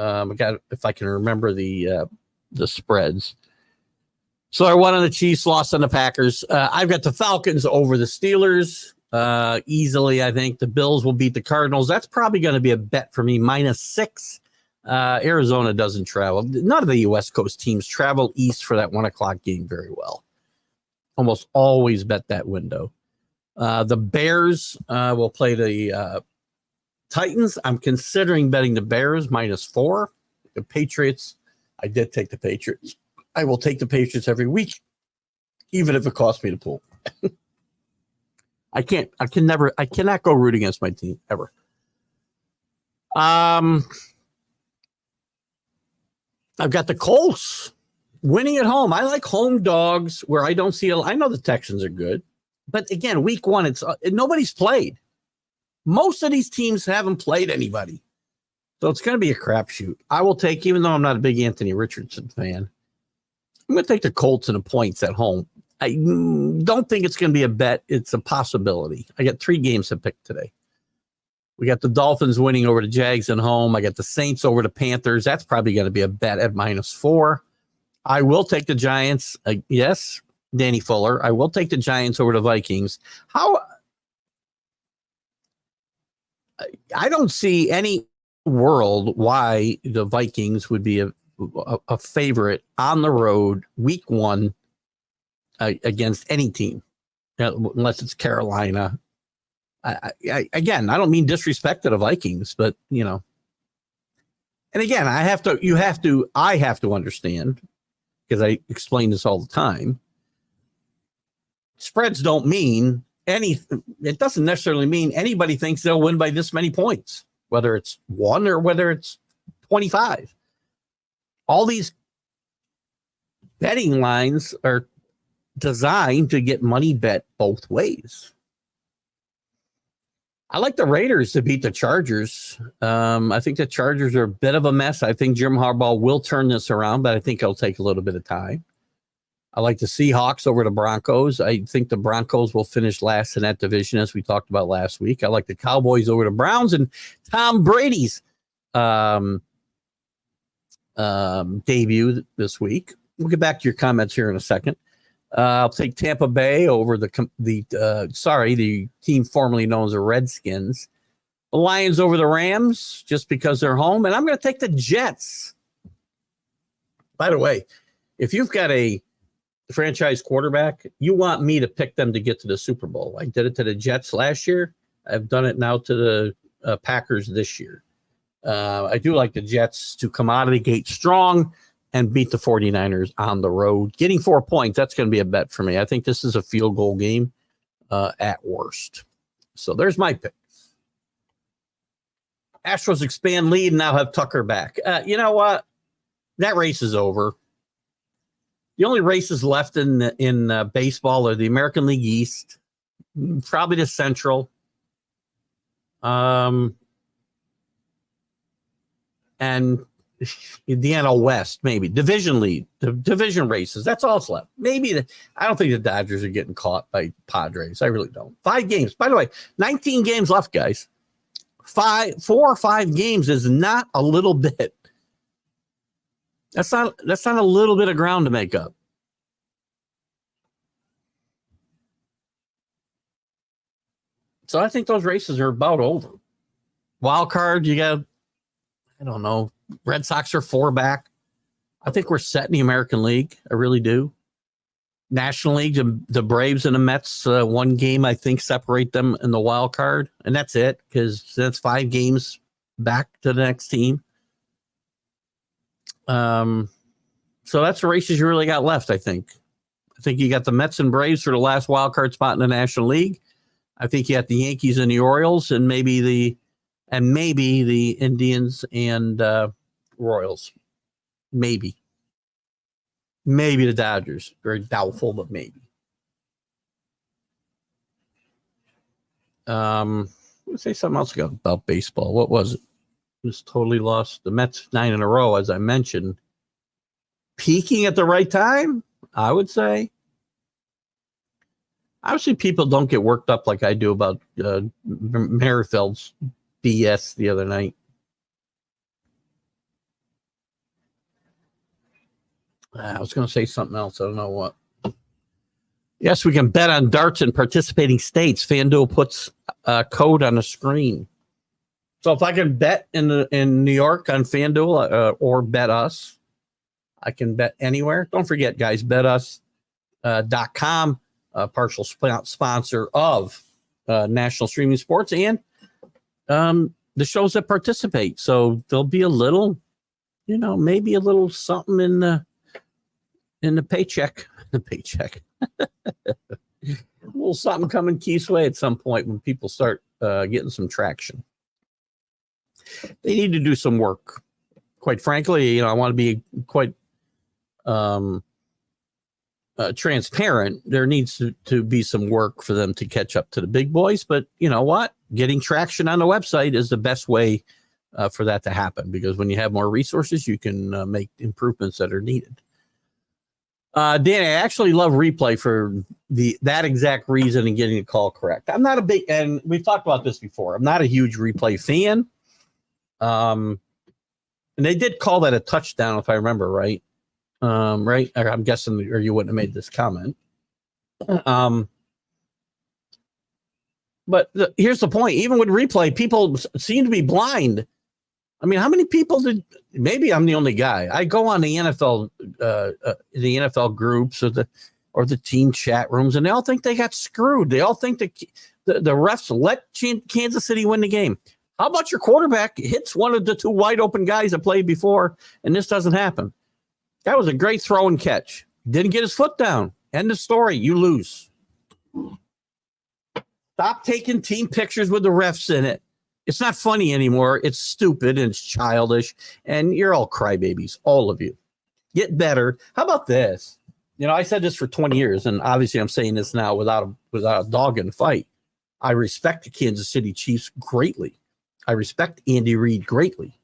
If I can remember the spreads. So I won on the Chiefs, lost on the Packers. I've got the Falcons over the Steelers easily. I think the Bills will beat the Cardinals. That's probably going to be a bet for me, -6. Arizona doesn't travel. None of the West Coast teams travel east for that 1 o'clock game very well. Almost always bet that window. The Bears will play the Titans. I'm considering betting the Bears -4. The Patriots, I did take the Patriots. I will take the Patriots every week, even if it costs me to pull. I cannot go root against my team ever. I've got the Colts winning at home. I like home dogs where I don't see. I know the Texans are good, but again, week 1, nobody's played. Most of these teams haven't played anybody, so it's going to be a crapshoot. I will take, even though I'm not a big Anthony Richardson fan, I'm going to take the Colts and the points at home. I don't think it's going to be a bet. It's a possibility. I got 3 games to pick today. We got the Dolphins winning over the Jags at home. I got the Saints over the Panthers. That's probably going to be a bet at -4. I will take the Giants. Yes, Danny Fuller. I will take the Giants over the Vikings. I don't see any world why the Vikings would be a favorite on the road week 1 against any team, unless it's Carolina. Again, I don't mean disrespect to the Vikings, but and again, I have to understand, because I explain this all the time. Spreads don't mean anything. It doesn't necessarily mean anybody thinks they'll win by this many points, whether it's 1 or whether it's 25. All these betting lines are designed to get money bet both ways. I like the Raiders to beat the Chargers. I think the Chargers are a bit of a mess. I think Jim Harbaugh will turn this around, but I think it'll take a little bit of time. I like the Seahawks over the Broncos. I think the Broncos will finish last in that division, as we talked about last week. I like the Cowboys over the Browns, and Tom Brady's debut this week. We'll get back to your comments here in a second. I'll take Tampa Bay over the team formerly known as the Redskins. The Lions over the Rams just because they're home. And I'm going to take the Jets. By the way, if you've got a franchise quarterback, you want me to pick them to get to the Super Bowl. I did it to the Jets last year. I've done it now to the Packers this year. I do like the Jets to come out of the gate strong and beat the 49ers on the road. Getting 4 points, that's going to be a bet for me. I think this is a field goal game at worst. So there's my pick. Astros expand lead and now have Tucker back. You know what? That race is over. The only races left in baseball are the American League East, probably the Central, and the NL West, maybe division lead, the division races. That's all that's left. Maybe I don't think the Dodgers are getting caught by Padres. I really don't. 5 games. By the way, 19 games left, guys. 4 or 5 games is not a little bit. That's not a little bit of ground to make up. So I think those races are about over. Wild card, you got, I don't know, Red Sox are 4 back. I think we're set in the American League. I really do. National League, the Braves and the Mets, 1 game, I think, separate them in the wild card. And that's it, because that's 5 games back to the next team. So that's the races you really got left, I think. I think you got the Mets and Braves for the last wild card spot in the National League. I think you got the Yankees and the Orioles, and maybe the Indians and Royals. Maybe the Dodgers. Very doubtful, but maybe. Let's say something else about baseball. What was it? It was totally lost. The Mets 9 in a row, as I mentioned. Peaking at the right time, I would say. Obviously, people don't get worked up like I do about Merrifield's BS the other night. I was going to say something else. I don't know what. Yes, we can bet on darts in participating states. FanDuel puts a code on the screen. So if I can bet in New York on FanDuel or bet us, I can bet anywhere. Don't forget, guys, betus.com, partial sponsor of National Streaming Sports and the shows that participate. So there'll be a little, maybe a little something in the paycheck. The paycheck. A little something coming Keith's way at some point when people start getting some traction. They need to do some work. Quite frankly, I want to be quite transparent. There needs to be some work for them to catch up to the big boys. But you know what? Getting traction on the website is the best way for that to happen, because when you have more resources, you can make improvements that are needed. Danny, I actually love replay for that exact reason and getting the call correct. I'm not a big, and we've talked about this before, I'm not a huge replay fan. And they did call that a touchdown, if I remember right. Right? I'm guessing, or you wouldn't have made this comment. But here's the point. Even with replay, people seem to be blind. I mean, how many people maybe I'm the only guy. I go on the NFL groups or the team chat rooms, and they all think they got screwed. They all think the refs let Kansas City win the game. How about your quarterback hits one of the 2 wide open guys that played before, and this doesn't happen? That was a great throw and catch. Didn't get his foot down. End of story. You lose. Stop taking team pictures with the refs in it. It's not funny anymore. It's stupid and it's childish, and you're all crybabies, all of you. Get better. How about this? I said this for 20 years, and obviously I'm saying this now without a dog in the fight. I respect the Kansas City Chiefs greatly. I respect Andy Reid greatly.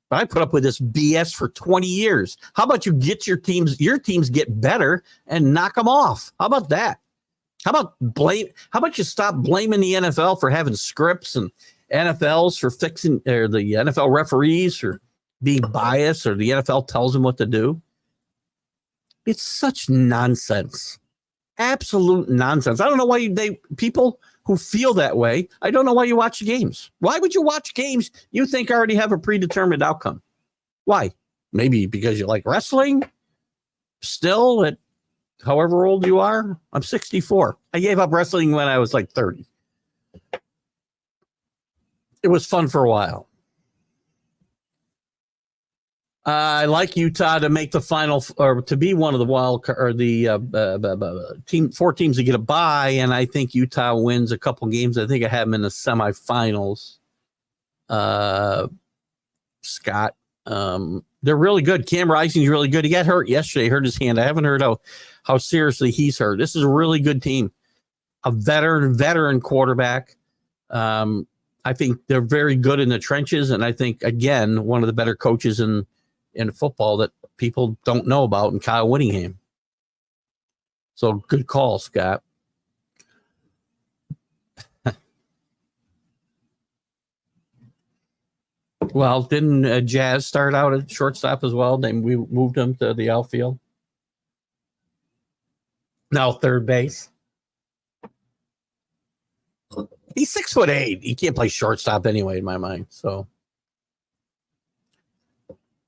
But I put up with this BS for 20 years. How about you get your teams get better and knock them off? How about that? How about you stop blaming the NFL for having scripts and NFLs for fixing, or the NFL referees for being biased, or the NFL tells them what to do? It's such nonsense. Absolute nonsense. I don't know why people who feel that way, I don't know why you watch games. Why would you watch games you think already have a predetermined outcome? Why? Maybe because you like wrestling? Still, at however old you are? I'm 64. I gave up wrestling when I was like 30. It was fun for a while. I like Utah to make the final, or to be one of the wild, or the four teams to get a bye, and I think Utah wins a couple games. I think I have them in the semifinals. Scott, they're really good. Cam Rising's really good. He got hurt yesterday, hurt his hand. I haven't heard how seriously he's hurt. This is a really good team. A veteran quarterback. I think they're very good in the trenches, and I think, again, one of the better coaches in football that people don't know about, in Kyle Whittingham. So good call, Scott. Well, didn't Jazz start out at shortstop as well? Then we moved him to the outfield. Now third base. He's 6'8". He can't play shortstop anyway, in my mind. So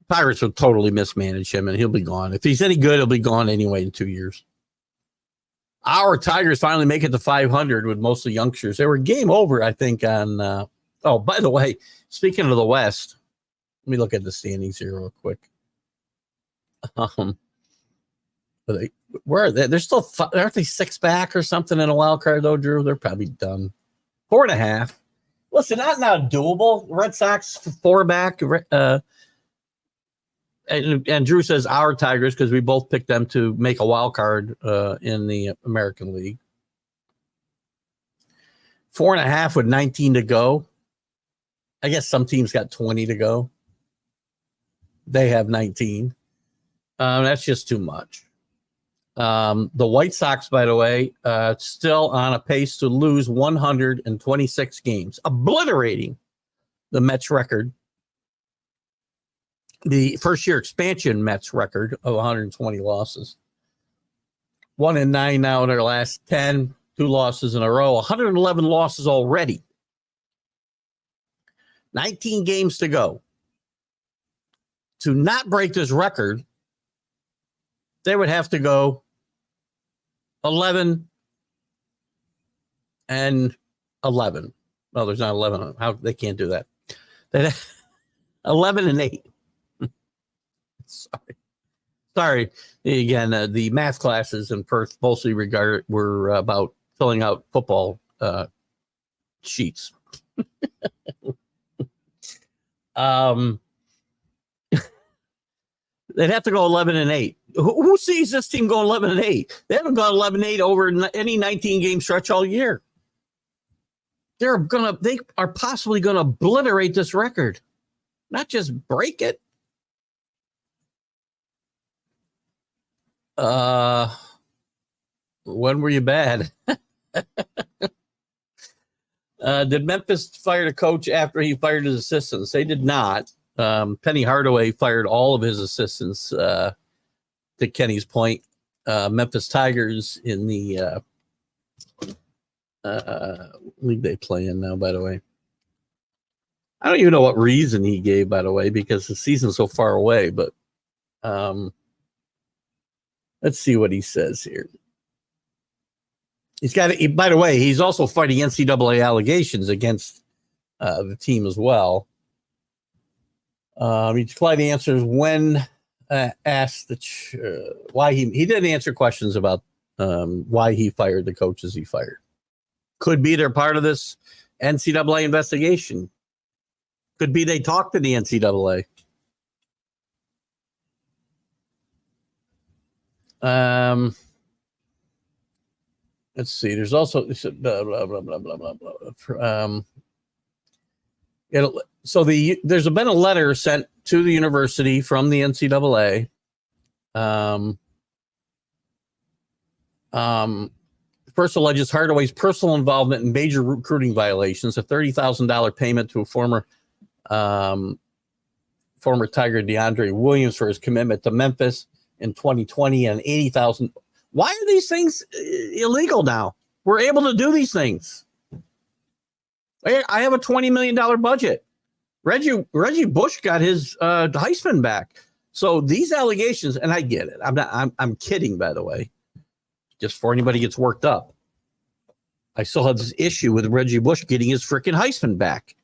Pirates will totally mismanage him, and he'll be gone. If he's any good, he'll be gone anyway in 2 years. Our Tigers finally make it to 500 with mostly youngsters. They were game over, I think, on oh, by the way, speaking of the West, let me look at the standings here real quick. Where are they? They're still, aren't they 6 back or something in a wild card, though, Drew? They're probably done. 4.5. Listen, not doable. Red Sox 4 back. And Drew says our Tigers because we both picked them to make a wild card in the American League. 4.5 with 19 to go. I guess some teams got 20 to go. They have 19. That's just too much. The White Sox, by the way, still on a pace to lose 126 games, obliterating the Mets record. The first-year expansion Mets record of 120 losses. 1-9 now in their last 10, 2 losses in a row, 111 losses already. 19 games to go. To not break this record, they would have to go 11 and 11. Well, there's not 11. How they can't do that. 11 and 8. Sorry. Again, the math classes in Perth mostly were about filling out football sheets. They'd have to go 11 and 8. Who sees this team going 11 and 8? They haven't gone 11 and 8 over any 19 game stretch all year. They are possibly gonna obliterate this record, not just break it. When were you bad? Did Memphis fire the coach after he fired his assistants? They did not. Penny Hardaway fired all of his assistants, to Kenny's point. Memphis Tigers in the league they play in now, by the way. I don't even know what reason he gave, by the way, because the season's so far away, but let's see what he says here. By the way, he's also fighting NCAA allegations against the team as well. He declined the answers when asked why he didn't answer questions about why he fired the coaches he fired. Could be they're part of this NCAA investigation. Could be they talked to the NCAA. Let's see. There's also blah, blah, blah, blah, blah, blah, blah. There's been a letter sent to the university from the NCAA. First alleges Hardaway's personal involvement in major recruiting violations, a $30,000 payment to a former Tiger DeAndre Williams for his commitment to Memphis in 2020, and $80,000 Why are these things illegal now? We're able to do these things. I have a $20 million budget. Reggie Bush got his Heisman back. So these allegations, and I get it. I'm kidding, by the way, just for anybody gets worked up. I still have this issue with Reggie Bush getting his freaking Heisman back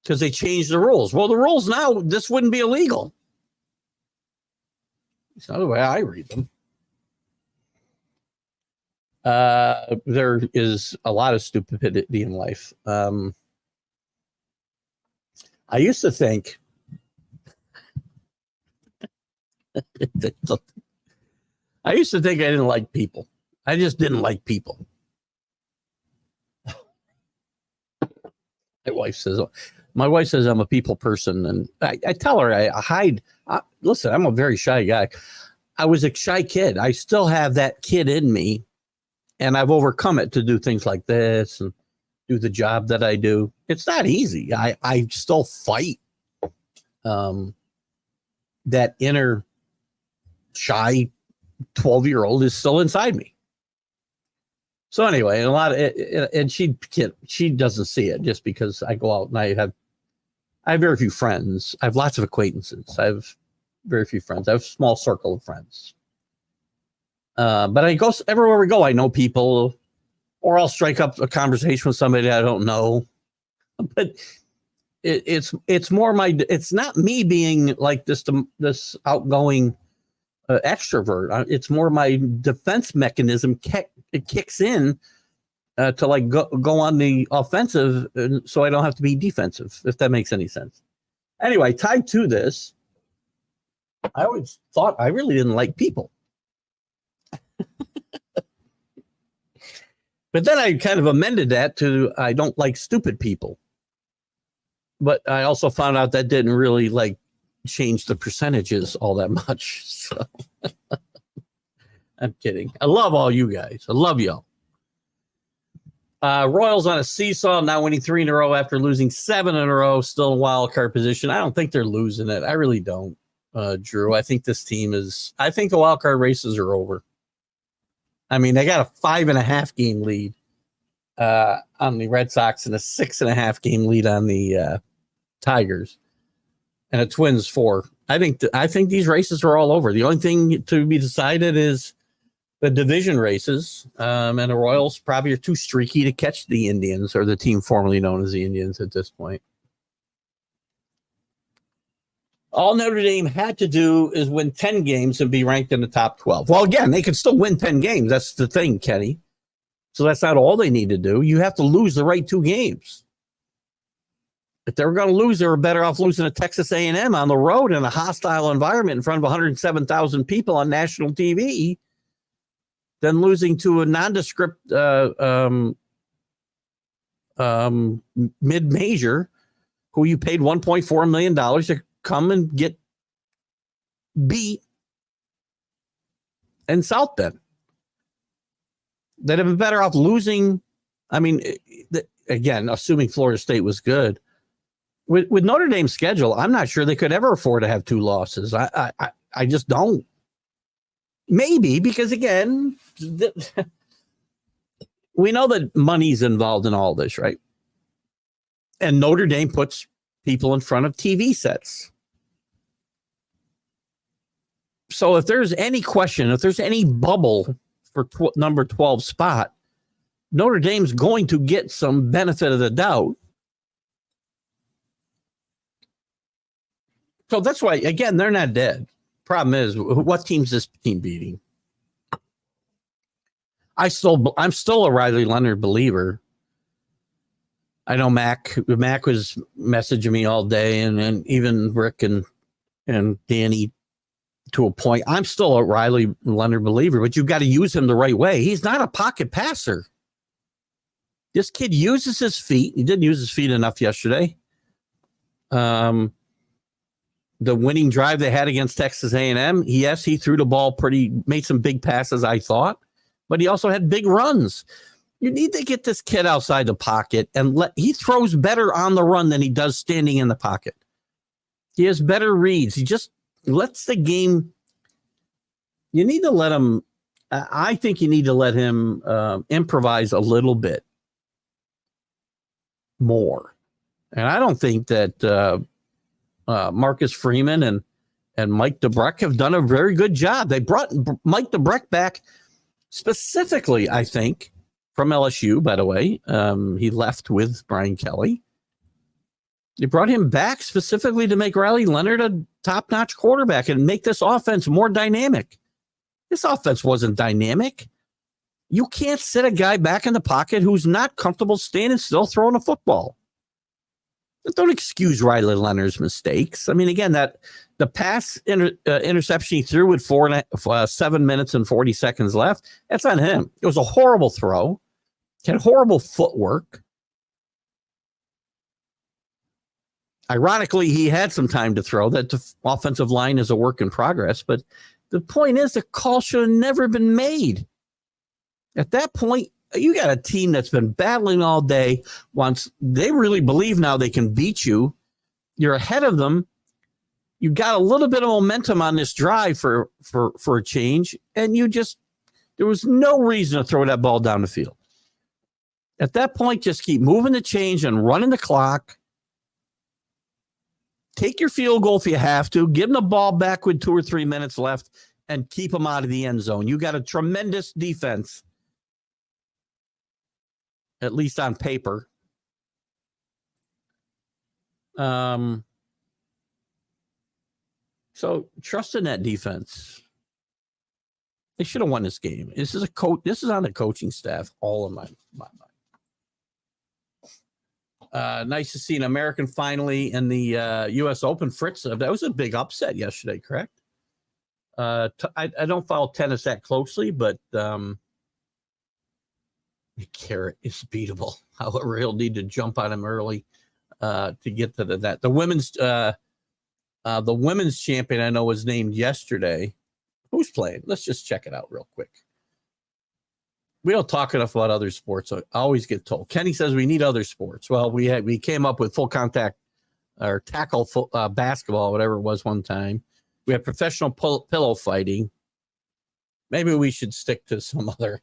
because they changed the rules. Well, the rules now, this wouldn't be illegal. It's not the way I read them. There is a lot of stupidity in life. I used to think I didn't like people. I just didn't like people. My wife says I'm a people person, and I tell her I hide. Listen, I'm a very shy guy. I was a shy kid. I still have that kid in me, and I've overcome it to do things like this and do the job that I do. It's not easy. I still fight. That inner shy 12-year-old is still inside me. So anyway, and she doesn't see it just because I go out and I have very few friends. I have lots of acquaintances. I have very few friends. I have a small circle of friends. But I go everywhere we go. I know people, or I'll strike up a conversation with somebody I don't know. But it's more it's not me being like this outgoing extrovert. It's more my defense mechanism. It kicks in to like go on the offensive, so I don't have to be defensive. If that makes any sense. Anyway, tied to this, I always thought I really didn't like people. But then I kind of amended that to I don't like stupid people. But I also found out that didn't really like change the percentages all that much. So I'm kidding. I love all you guys. I love y'all. Royals on a seesaw, now winning 3 in a row after losing 7 in a row, still in wild card position. I don't think they're losing it. I really don't, Drew. I think this team I think the wild card races are over. I mean, they got a 5.5 game lead on the Red Sox and a 6.5 game lead on the Tigers, and a Twins 4. I think these races are all over. The only thing to be decided is the division races, and the Royals probably are too streaky to catch the Indians, or the team formerly known as the Indians at this point. All Notre Dame had to do is win 10 games and be ranked in the top 12. Well, again, they could still win 10 games. That's the thing, Kenny. So that's not all they need to do. You have to lose the right 2 games. If they were going to lose, they were better off losing to Texas A&M on the road in a hostile environment in front of 107,000 people on national TV than losing to a nondescript mid-major who you paid $1.4 million to come and get beat in South Bend. They'd have been better off losing. I mean, again, assuming Florida State was good. With Notre Dame's schedule, I'm not sure they could ever afford to have 2 losses. I just don't. Maybe because, again, we know that money's involved in all this, right? And Notre Dame puts people in front of TV sets. So if there's any question, if there's any bubble for number 12 spot, Notre Dame's going to get some benefit of the doubt. So that's why, again, they're not dead. Problem is, what team's this team beating? I'm still a Riley Leonard believer. I know Mac was messaging me all day, and even Rick and Danny to a point. I'm still a Riley Leonard believer, but you've got to use him the right way. He's not a pocket passer. This kid uses his feet. He didn't use his feet enough yesterday. The winning drive they had against Texas A&M, yes, he threw the ball made some big passes, I thought, but he also had big runs. You need to get this kid outside the pocket and he throws better on the run than he does standing in the pocket. He has better reads. He just lets the game You need to let him. I think you need to let him improvise a little bit more. And I don't think that Marcus Freeman and Mike DeBreck have done a very good job. They brought Mike DeBreck back specifically, I think, from LSU, by the way. He left with Brian Kelly. They brought him back specifically to make Riley Leonard a top-notch quarterback and make this offense more dynamic. This offense wasn't dynamic. You can't sit a guy back in the pocket who's not comfortable standing still throwing a football. Don't excuse Riley Leonard's mistakes. I mean, again, the pass interception he threw with 7 minutes and 40 seconds left, that's on him. It was a horrible throw. He had horrible footwork. Ironically, he had some time to throw. That the offensive line is a work in progress. But the point is, the call should have never been made. At that point, you got a team that's been battling all day. Once they really believe now they can beat you, you're ahead of them. You got a little bit of momentum on this drive for a change, and there was no reason to throw that ball down the field. At that point, just keep moving the change and running the clock. Take your field goal if you have to. Give them the ball back with 2 or 3 minutes left and keep them out of the end zone. You got a tremendous defense, at least on paper. So trust in that defense. They should have won this game. This is on the coaching staff, all in my mind. Nice to see an American finally in the U.S. Open. Fritz, that was a big upset yesterday, correct? I don't follow tennis that closely, but Carrot is beatable. However, he'll need to jump on him early to get to that. The women's champion I know was named yesterday. Who's playing? Let's just check it out real quick. We don't talk enough about other sports. I always get told. Kenny says we need other sports. Well, we came up with full contact or tackle basketball, whatever it was one time. We have professional pillow fighting. Maybe we should stick to some other.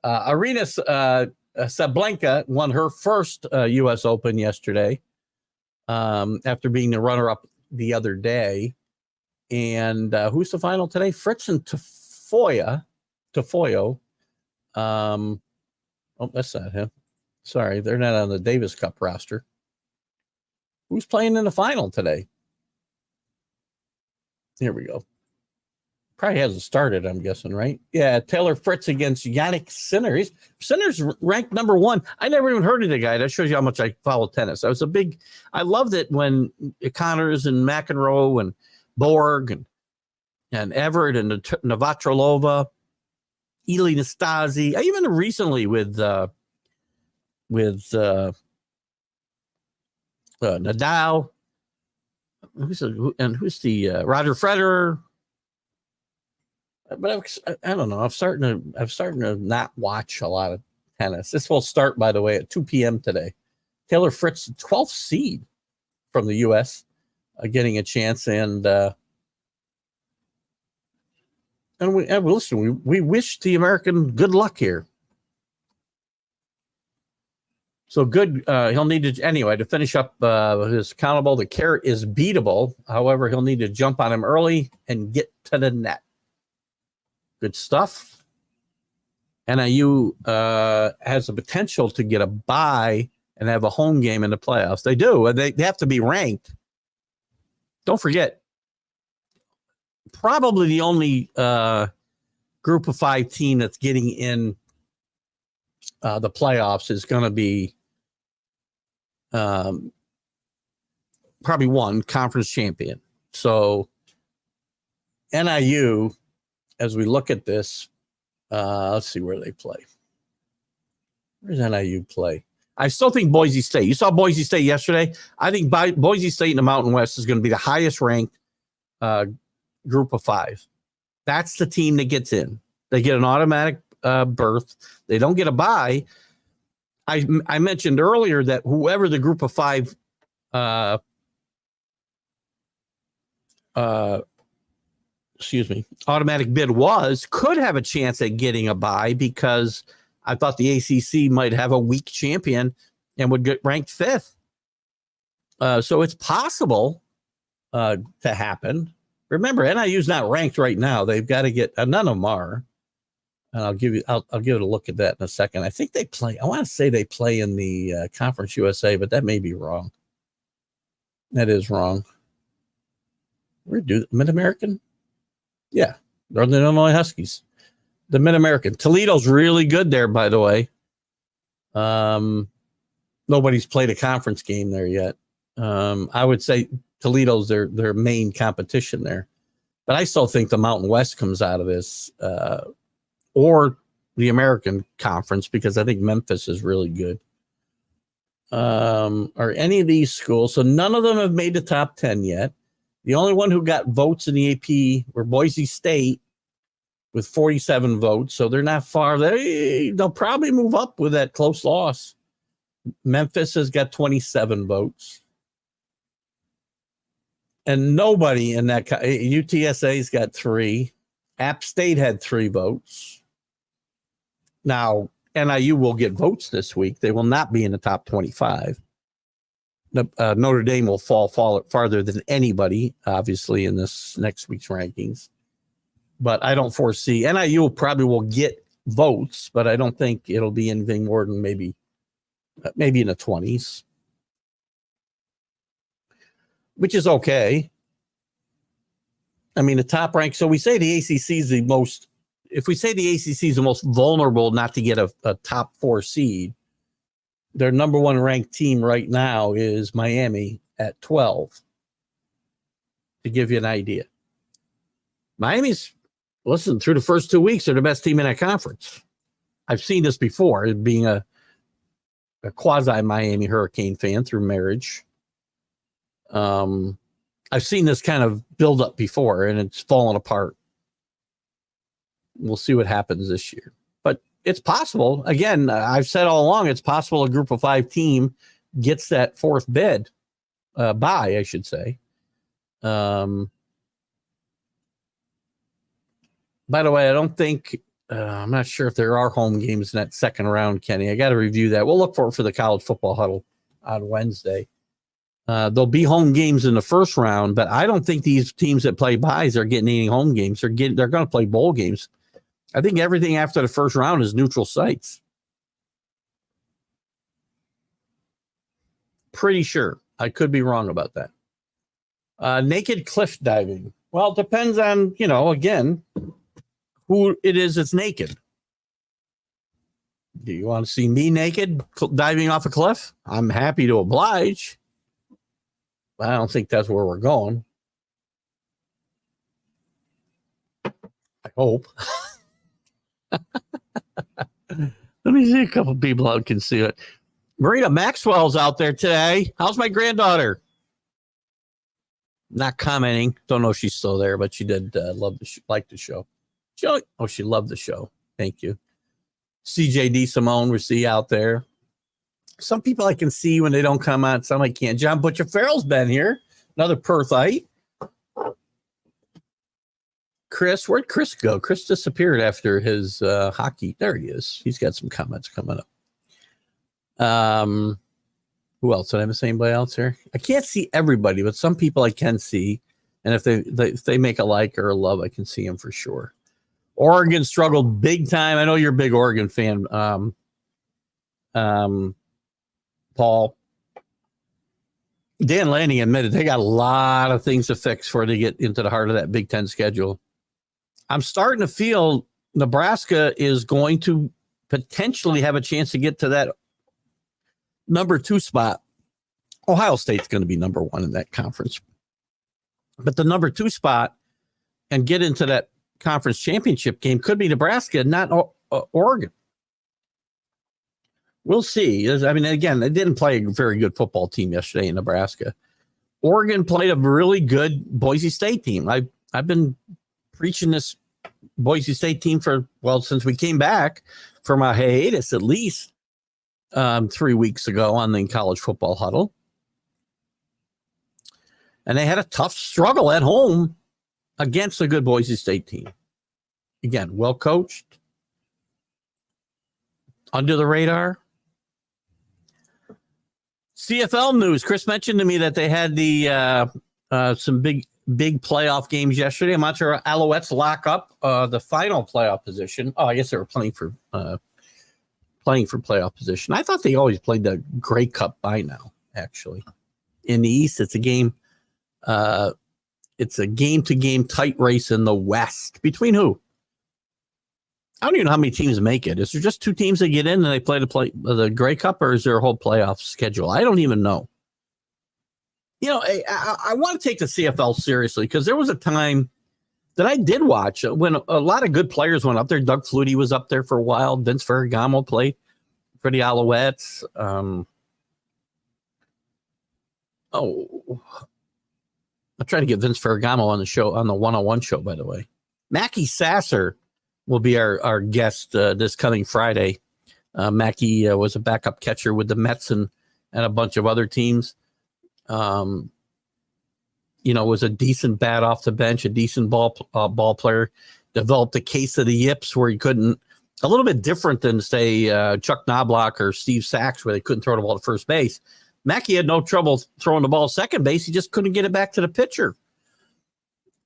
Arena Sablenka won her first U.S. Open yesterday after being the runner-up the other day. And who's the final today? Fritz and Tafoya. Oh, that's not him. Sorry, they're not on the Davis Cup roster. Who's playing in the final today? Here we go. Probably hasn't started, I'm guessing, right? Yeah, Taylor Fritz against Yannick Sinner. Sinner's ranked number 1. I never even heard of the guy. That shows you how much I follow tennis. I loved it when Connors and McEnroe and Borg and Everett and Navratilova, Eli Nastasi. I even recently with Nadal. Who's the Roger Federer? But I don't know. I'm starting to not watch a lot of tennis. This will start, by the way, at 2 p.m. today. Taylor Fritz, 12th seed from the U.S., getting a chance, and we wish the American good luck here. So good. He'll need to anyway to finish up his countable. The Carrot is beatable. However, he'll need to jump on him early and get to the net. Good stuff. NIU has the potential to get a bye and have a home game in the playoffs. They do. They have to be ranked. Don't forget, probably the only group of 5 team that's getting in the playoffs is going to be probably one conference champion. So NIU, as we look at this, let's see where they play. Where does NIU play? I still think Boise State. You saw Boise State yesterday. I think Boise State in the Mountain West is going to be the highest ranked group of 5. That's the team that gets in. They get an automatic berth. They don't get a bye. I mentioned earlier that whoever the group of 5 automatic bid could have a chance at getting a bye because I thought the ACC might have a weak champion and would get ranked 5th. So it's possible to happen. Remember, NIU's not ranked right now. They've got to get none of them are. And I'll give it a look at that in a second. I think they play. I want to say they play in the Conference USA, but that may be wrong. That is wrong. Where do Mid-American? Yeah, Northern Illinois Huskies. The Mid-American. Toledo's really good there, by the way. Nobody's played a conference game there yet. I would say Toledo's their main competition there. But I still think the Mountain West comes out of this. Or the American Conference, because I think Memphis is really good. Are any of these schools? So none of them have made the top 10 yet. The only one who got votes in the AP were Boise State with 47 votes. So they're not far. They'll probably move up with that close loss. Memphis has got 27 votes. And nobody in that. UTSA's got 3. App State had 3 votes. Now, NIU will get votes this week. They will not be in the top 25. Notre Dame will fall farther than anybody, obviously, in this next week's rankings. But I don't foresee NIU probably will get votes, but I don't think it'll be anything more than maybe in the 20s, which is okay. I mean, the top rank. So we say the ACC is the most. If we say the ACC is the most vulnerable not to get a top 4 seed, their number 1 ranked team right now is Miami at 12. To give you an idea, Miami's through the first 2 weeks, they're the best team in that conference. I've seen this before, it being a quasi Miami Hurricane fan through marriage. I've seen this kind of build up before, and it's fallen apart. We'll see what happens this year. But it's possible. Again, I've said all along, it's possible a group of 5 team gets that 4th bid, bye, I should say. By the way, I don't think, I'm not sure if there are home games in that second round, Kenny. I got to review that. We'll look for the college football huddle on Wednesday. There'll be home games in the first round, but I don't think these teams that play byes are getting any home games. They're going to play bowl games. I think everything after the first round is neutral sites. Pretty sure. I could be wrong about that. Naked cliff diving. Well, it depends on, again, who it is that's naked. Do you want to see me naked diving off a cliff? I'm happy to oblige. But I don't think that's where we're going. I hope. Let me see a couple people out can see it. Marina Maxwell's out there today. How's my granddaughter? Not commenting. Don't know if she's still there, but she did like the show. She loved the show. Thank you. CJD Simone, we see out there. Some people I can see when they don't come out. Some I can't. John Butcher Farrell's been here. Another Perthite. Chris, where'd Chris go? Chris disappeared after his hockey. There he is. He's got some comments coming up. Who else? Did I miss anybody else here? I can't see everybody, but some people I can see. And if they make a like or a love, I can see them for sure. Oregon struggled big time. I know you're a big Oregon fan, Paul. Dan Lanning admitted they got a lot of things to fix before they get into the heart of that Big Ten schedule. I'm starting to feel Nebraska is going to potentially have a chance to get to that number 2 spot. Ohio State's going to be number 1 in that conference. But the number 2 spot and get into that conference championship game could be Nebraska, not Oregon. We'll see. I mean, again, they didn't play a very good football team yesterday in Nebraska. Oregon played a really good Boise State team. I've been preaching this Boise State team since we came back from a hiatus, at least 3 weeks ago on the college football huddle. And they had a tough struggle at home against a good Boise State team. Again, well coached, under the radar. CFL news. Chris mentioned to me that they had the some big playoff games yesterday. I'm not sure Alouettes lock up the final playoff position. Oh, I guess they were playing for playoff position. I thought they always played the Grey Cup by now. Actually, in the East, it's a game. It's a game-to-game tight race in the West. Between who? I don't even know how many teams make it. Is there just 2 teams that get in and they play the Grey Cup, or is there a whole playoff schedule? I don't even know. You know, I want to take the CFL seriously because there was a time that I did watch when a lot of good players went up there. Doug Flutie was up there for a while. Vince Ferragamo played for the Alouettes. I'm trying to get Vince Ferragamo on the show, on the one-on-one show, by the way. Mackie Sasser will be our guest this coming Friday. Mackie was a backup catcher with the Mets and a bunch of other teams. Was a decent bat off the bench, a decent ball player. Developed a case of the yips where he couldn't. A little bit different than, say, Chuck Knobloch or Steve Sachs, where they couldn't throw the ball to first base. Mackie had no trouble throwing the ball second base. He just couldn't get it back to the pitcher.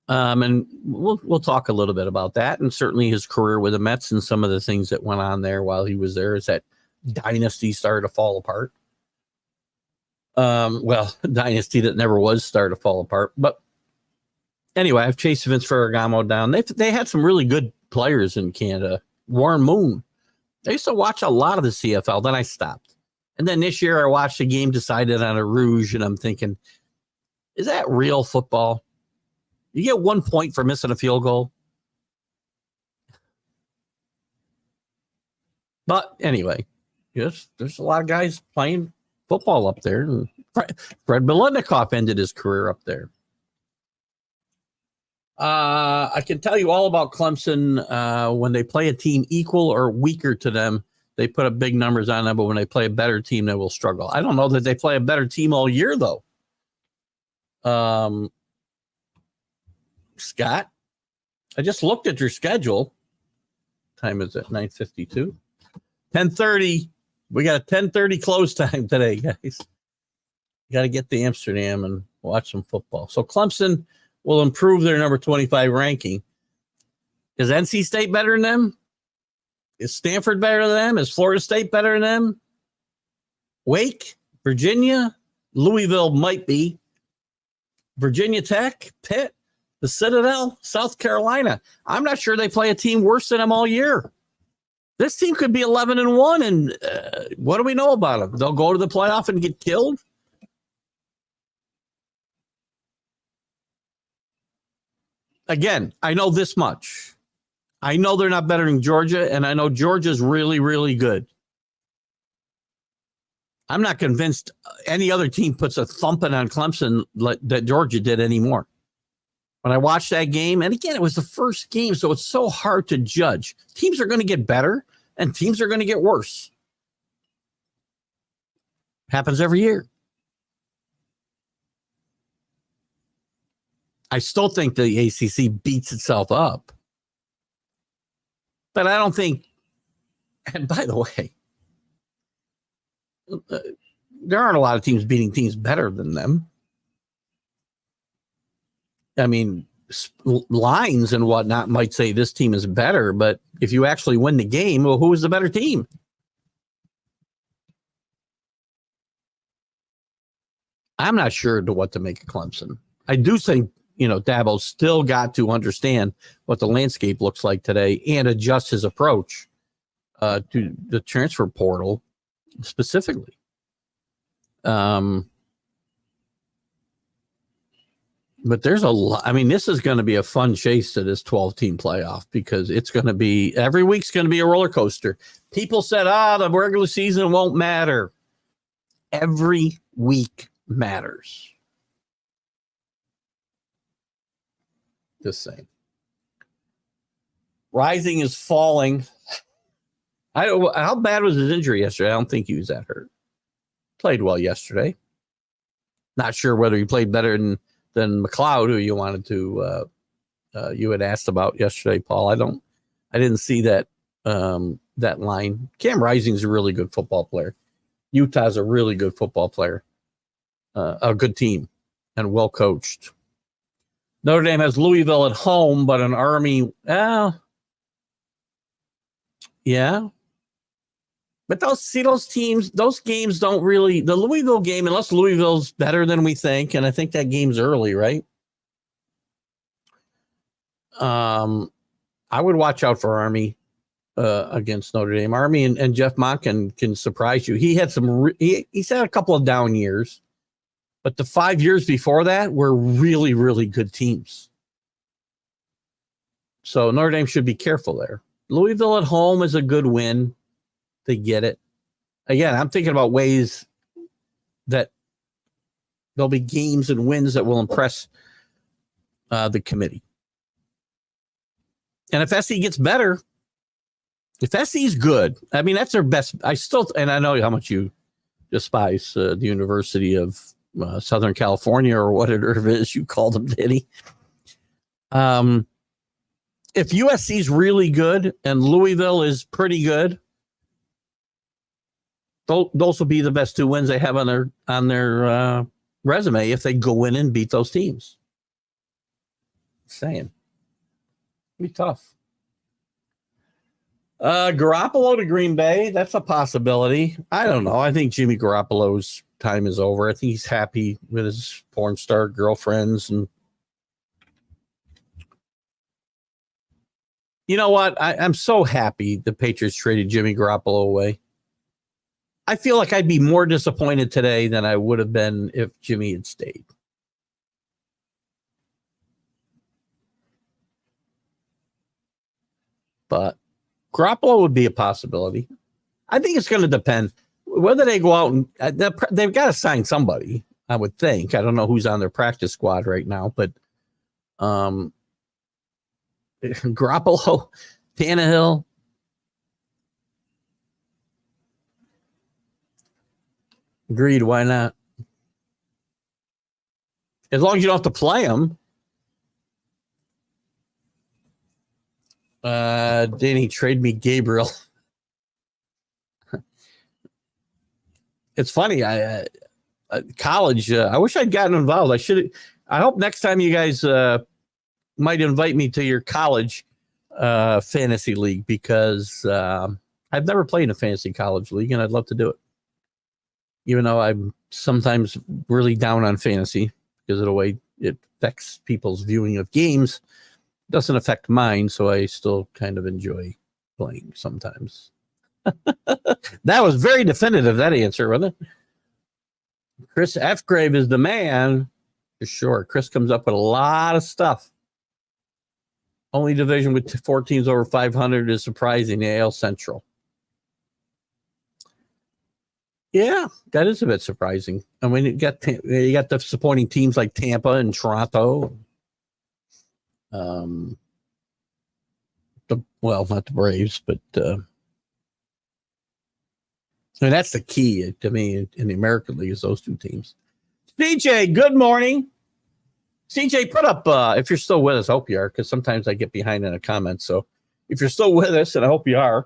And we'll talk a little bit about that, and certainly his career with the Mets and some of the things that went on there while he was there as that dynasty started to fall apart. Dynasty that never was started to fall apart. But anyway, I've chased Vince Ferragamo down. They had some really good players in Canada. Warren Moon. I used to watch a lot of the CFL. Then I stopped. And then this year I watched a game decided on a rouge, and I'm thinking, is that real football? You get 1 point for missing a field goal. But anyway, yes, there's a lot of guys playing football up there. And Fred Biletnikoff ended his career up there. I can tell you all about Clemson. When they play a team equal or weaker to them, they put up big numbers on them, but when they play a better team, they will struggle. I don't know that they play a better team all year, though. Scott, I just looked at your schedule. Time is at 9:52. 10:30. We got a 10:30 close time today, guys. Got to get to Amsterdam and watch some football. So Clemson will improve their number 25 ranking. Is NC State better than them? Is Stanford better than them? Is Florida State better than them? Wake, Virginia, Louisville might be. Virginia Tech, Pitt, the Citadel, South Carolina. I'm not sure they play a team worse than them all year. This team could be 11-1, and what do we know about them? They'll go to the playoff and get killed? Again, I know this much. I know they're not better than Georgia, and I know Georgia's really, really good. I'm not convinced any other team puts a thumping on Clemson that Georgia did anymore. When I watched that game, and again, it was the first game, so it's so hard to judge. Teams are going to get better, and teams are going to get worse. Happens every year. I still think the ACC beats itself up. But I don't think, and by the way, there aren't a lot of teams beating teams better than them. I mean, lines and whatnot might say this team is better, but if you actually win the game, well, who is the better team? I'm not sure to what to make of Clemson. I do think, Dabo's still got to understand what the landscape looks like today and adjust his approach to the transfer portal specifically. But there's a lot. I mean, this is going to be a fun chase to this 12-team playoff because it's going to be, every week's going to be a roller coaster. People said, the regular season won't matter. Every week matters. Just saying. Rising is falling. How bad was his injury yesterday? I don't think he was that hurt. Played well yesterday. Not sure whether he played better than McLeod, who you wanted to you had asked about yesterday, Paul. I didn't see that that line. Cam Rising's a really good football player. Utah's a really good football player, a good team, and well coached. Notre Dame has Louisville at home, but an Army. Yeah. But those teams, those games don't really. The Louisville game, unless Louisville's better than we think, and I think that game's early, right? I would watch out for Army against Notre Dame. Army and Jeff Monken can surprise you. He had he's had a couple of down years, but the 5 years before that were really, really good teams. So Notre Dame should be careful there. Louisville at home is a good win. They get it. Again, I'm thinking about ways that there'll be games and wins that will impress the committee. And if SC gets better, if SC's good, I mean, that's their best. And I know how much you despise the University of Southern California or whatever it is you call them, Danny. If USC's really good and Louisville is pretty good, those will be the best two wins they have on their resume if they go in and beat those teams. Saying. Be tough. Garoppolo to Green Bay, that's a possibility. I don't know. I think Jimmy Garoppolo's time is over. I think he's happy with his porn star girlfriends. And you know what? I'm so happy the Patriots traded Jimmy Garoppolo away. I feel like I'd be more disappointed today than I would have been if Jimmy had stayed. But Garoppolo would be a possibility. I think it's going to depend whether they go out and they've got to sign somebody. I would think. I don't know who's on their practice squad right now, but Garoppolo, Tannehill. Agreed. Why not? As long as you don't have to play them. Danny, trade me Gabriel. It's funny. I college. I wish I'd gotten involved. I hope next time you guys might invite me to your college fantasy league because I've never played in a fantasy college league and I'd love to do it. Even though I'm sometimes really down on fantasy because of the way it affects people's viewing of games. Doesn't affect mine, so I still kind of enjoy playing sometimes. That was very definitive, that answer, wasn't it? Chris F. Grave is the man, for sure. Chris comes up with a lot of stuff. Only division with 4 teams over 500 is surprising, AL Central. Yeah, that is a bit surprising. I mean, you got the disappointing teams like Tampa and Toronto. Not the Braves, but and that's the key to me in the American League is those two teams. CJ, good morning. CJ, put up if you're still with us. I hope you are, because sometimes I get behind in a comment. So if you're still with us, and I hope you are,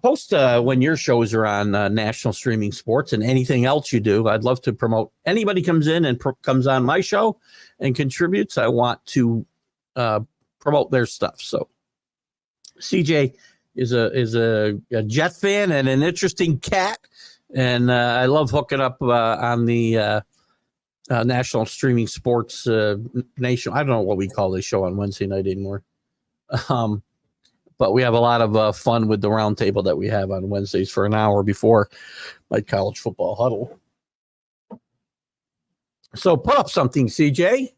post when your shows are on national streaming sports and anything else you do. I'd love to promote. Anybody comes in and comes on my show and contributes, I want to promote their stuff. So CJ is a Jet fan and an interesting cat, and I love hooking up on the national streaming sports nation. I don't know what we call this show on Wednesday night anymore. But we have a lot of fun with the roundtable that we have on Wednesdays for an hour before my college football huddle. So put up something, CJ.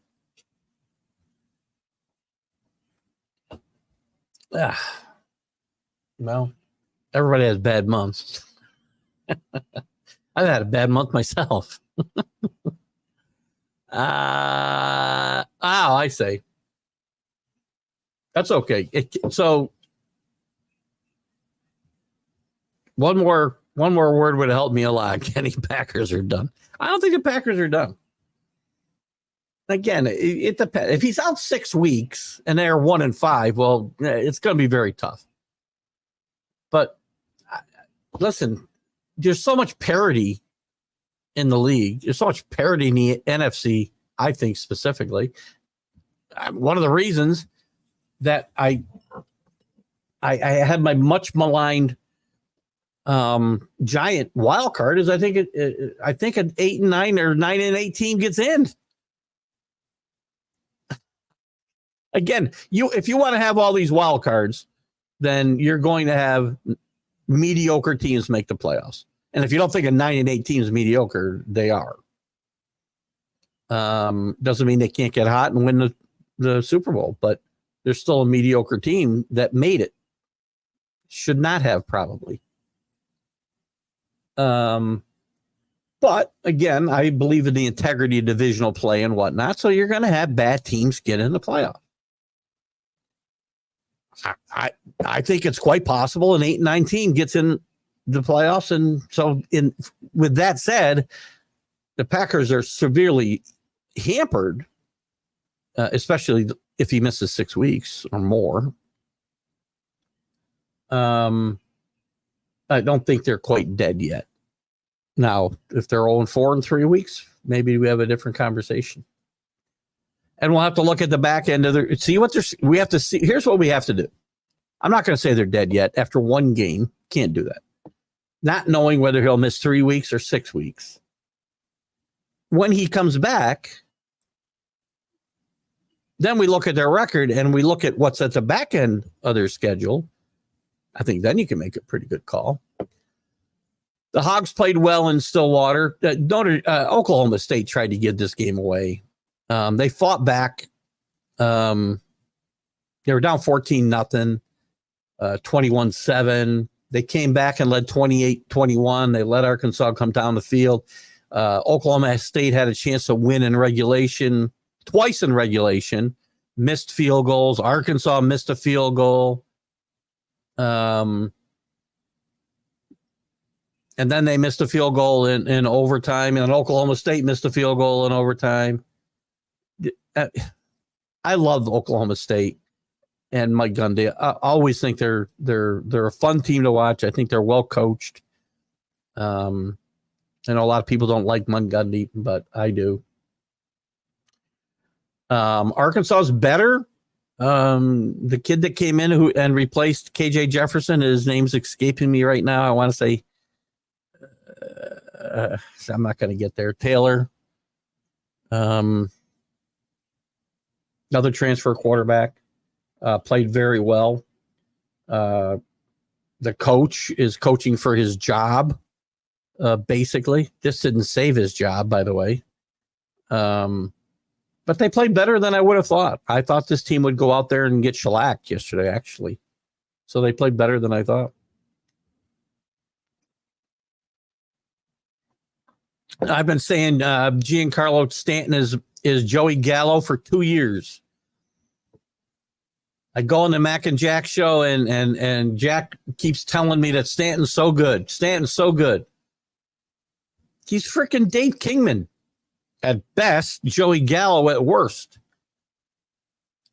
Well, everybody has bad months. I've had a bad month myself. I say. That's okay. So one more word would have helped me a lot. Kenny, Packers are done. I don't think the Packers are done. Again, it depends. If he's out 6 weeks and they're 1-5, well, it's going to be very tough. But listen, there's so much parity in the league. There's so much parity in the NFC, I think specifically. One of the reasons that I had my much maligned giant wild card is I think an 8-9 or 9-8 team gets in. Again, if you want to have all these wild cards, then you're going to have mediocre teams make the playoffs. And if you don't think a 9-8 team is mediocre, they are. Doesn't mean they can't get hot and win the Super Bowl, but there's still a mediocre team that made it. Should not have, probably. But again, I believe in the integrity of divisional play and whatnot. So you're going to have bad teams get in the playoff. I think it's quite possible an 8-9 team gets in the playoffs. And so with that said, the Packers are severely hampered, especially if he misses 6 weeks or more. I don't think they're quite dead yet. Now, if they're 0-4 in 3 weeks, maybe we have a different conversation. And we'll have to look at the back end of we have to see. Here's what we have to do. I'm not going to say they're dead yet. After one game, can't do that. Not knowing whether he'll miss 3 weeks or 6 weeks. When he comes back, then we look at their record and we look at what's at the back end of their schedule. I think then you can make a pretty good call. The Hogs played well in Stillwater. Oklahoma State tried to give this game away. They fought back. They were down 14-0, 21-7. They came back and led 28-21. They let Arkansas come down the field. Oklahoma State had a chance to win in regulation, twice in regulation, missed field goals. Arkansas missed a field goal. And then they missed a field goal in overtime, and Oklahoma State missed a field goal in overtime. I love Oklahoma State and Mike Gundy. I always think they're a fun team to watch. I think they're well coached. I know a lot of people don't like Mike Gundy, but I do. Arkansas is better. The kid that came in and replaced KJ Jefferson, his name's escaping me right now. I want to say, I'm not going to get there. Taylor, another transfer quarterback, played very well. The coach is coaching for his job, basically. This didn't save his job, by the way. But they played better than I would have thought. I thought this team would go out there and get shellacked yesterday, actually. So they played better than I thought. I've been saying Giancarlo Stanton is Joey Gallo for 2 years. I go on the Mac and Jack show, and Jack keeps telling me that Stanton's so good. Stanton's so good. He's freaking Dave Kingman at best, Joey Gallo at worst.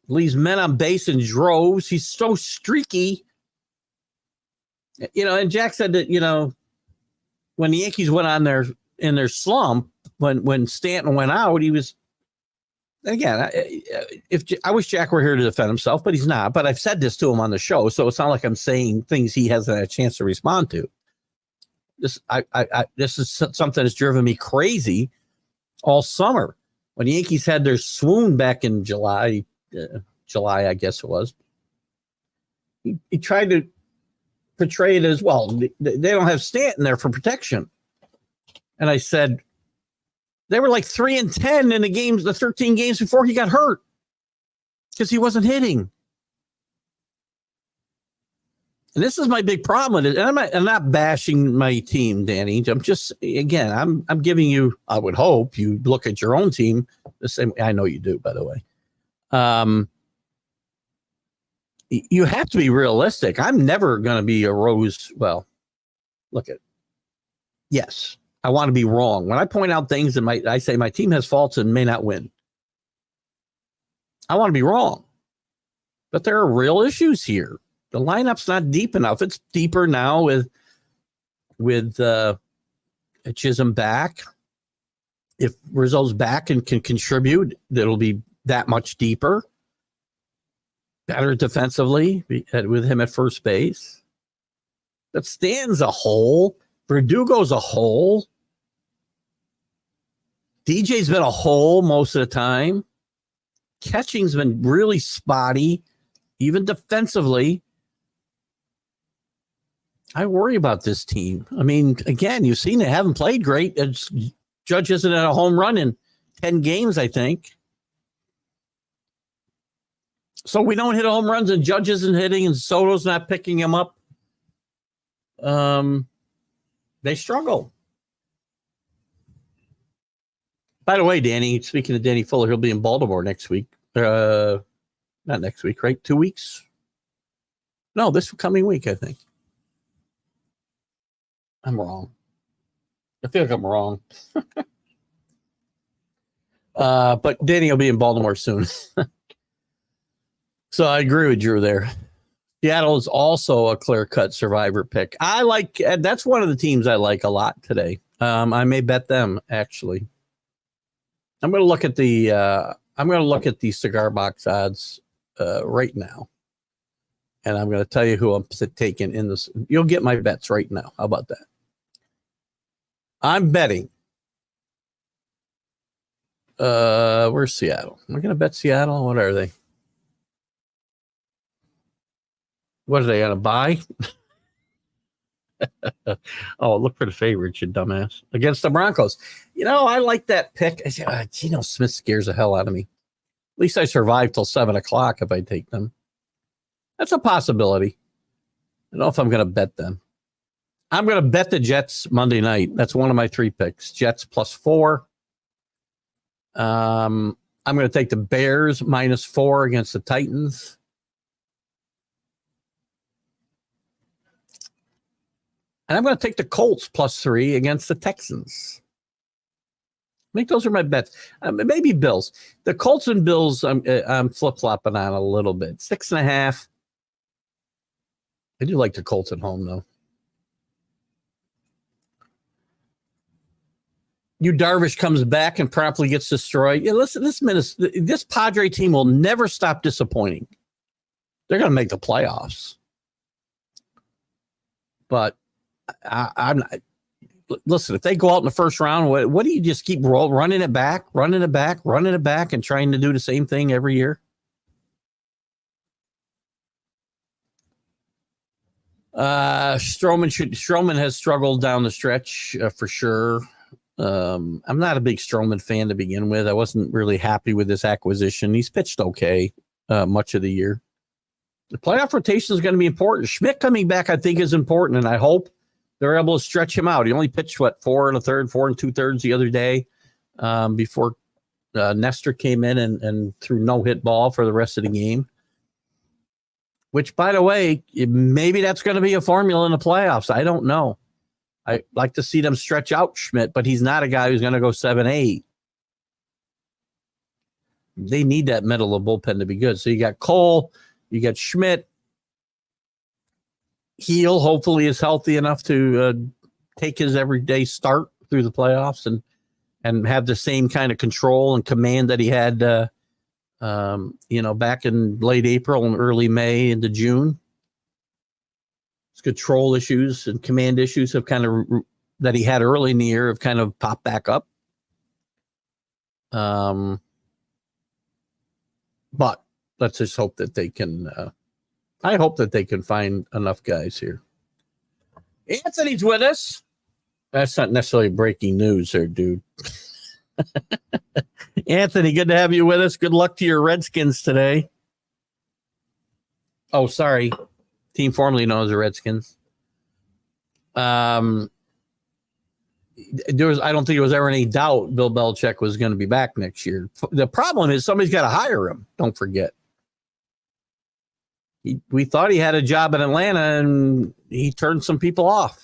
Leaves men on base in droves. He's so streaky. And Jack said that, when the Yankees went on in their slump, when Stanton went out, he was, again, if I wish Jack were here to defend himself, but he's not. But I've said this to him on the show, so it's not like I'm saying things he hasn't had a chance to respond to. This is something that's driven me crazy all summer. When the Yankees had their swoon back in July, I guess it was, he tried to portray it as, well, they don't have Stanton there for protection. And I said, they were like 3-10 in the 13 games before he got hurt because he wasn't hitting. And this is my big problem. And I'm not bashing my team, Danny. I'm just, again, I'm giving you, I would hope you look at your own team the same. I know you do, by the way. You have to be realistic. I'm never going to be a rose. Well, yes, I want to be wrong. When I point out things that I say my team has faults and may not win. I want to be wrong. But there are real issues here. The lineup's not deep enough. It's deeper now with Chisholm back. If Rizzo's back and can contribute, it'll be that much deeper. Better defensively with him at first base. But Stan's a hole. Verdugo's a hole. DJ's been a hole most of the time. Catching's been really spotty, even defensively. I worry about this team. I mean, again, you've seen they haven't played great. Judge isn't at a home run in 10 games, I think. So we don't hit home runs and Judge isn't hitting and Soto's not picking him up. They struggle. By the way, Danny, speaking of Danny Fuller, he'll be in Baltimore next week. Not next week, right? 2 weeks? No, this coming week, I think. I'm wrong. I feel like I'm wrong. But Danny will be in Baltimore soon. So I agree with Drew there. Seattle is also a clear-cut survivor pick. That's one of the teams I like a lot today. I may bet them, actually. I'm going to look at the cigar box odds right now. And I'm going to tell you who I'm taking in this. You'll get my bets right now. How about that? I'm betting. Where's Seattle? Am I going to bet Seattle? What are they? What are they going to buy? Oh, look for the favorites, you dumbass. Against the Broncos. I like that pick. Geno Smith scares the hell out of me. At least I survive till 7 o'clock if I take them. That's a possibility. I don't know if I'm going to bet them. I'm going to bet the Jets Monday night. That's one of my 3 picks. Jets +4. I'm going to take the Bears -4 against the Titans. And I'm going to take the Colts +3 against the Texans. I think those are my bets. Maybe Bills. The Colts and Bills, I'm flip-flopping on a little bit. 6.5. I do like the Colts at home, though. Darvish comes back and promptly gets destroyed. Yeah, listen, this Padre team will never stop disappointing. They're going to make the playoffs. But I'm not. Listen, if they go out in the first round, what do you just keep running it back, and trying to do the same thing every year? Stroman has struggled down the stretch for sure. I'm not a big Stroman fan to begin with. I wasn't really happy with this acquisition. He's pitched okay much of the year. The playoff rotation is going to be important. Schmidt coming back, I think, is important, and I hope they're able to stretch him out. He only pitched, 4 1/3, 4 2/3 the other day before Nestor came in and threw no-hit ball for the rest of the game. Which, by the way, maybe that's going to be a formula in the playoffs. I don't know. I like to see them stretch out Schmidt, but he's not a guy who's going to go 7-8. They need that middle of bullpen to be good. So you got Cole, you got Schmidt. Heel hopefully is healthy enough to take his everyday start through the playoffs and have the same kind of control and command that he had, back in late April and early May into June. His control issues and command issues have that he had early in the year have kind of popped back up. But let's just hope that they can. I hope that they can find enough guys here. Anthony's with us. That's not necessarily breaking news there, dude. Anthony, good to have you with us. Good luck to your Redskins today. Oh, sorry. Team formerly known as the Redskins. I don't think there was ever any doubt Bill Belichick was going to be back next year. The problem is somebody's got to hire him. Don't forget. We thought he had a job in Atlanta, and he turned some people off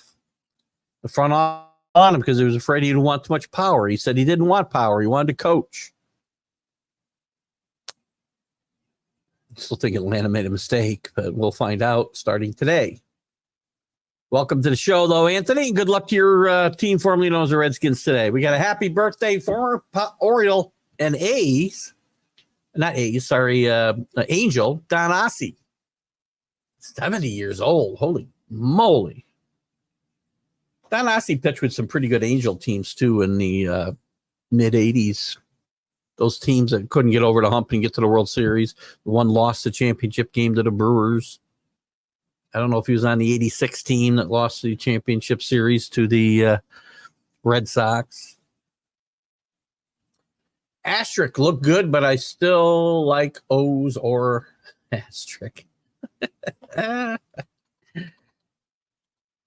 the front on him because he was afraid he didn't want too much power. He said he didn't want power. He wanted to coach. Still think Atlanta made a mistake, but we'll find out starting today. Welcome to the show, though, Anthony. Good luck to your team formerly known as the Redskins today. We got a happy birthday for Oriole and Angel Donassi. 70 years old. Holy moly. Donassi pitched with some pretty good Angel teams, too, in the mid-'80s. Those teams that couldn't get over the hump and get to the World Series. One lost the championship game to the Brewers. I don't know if he was on the 86 team that lost the championship series to the Red Sox. Asterisk looked good, but I still like O's or asterisk.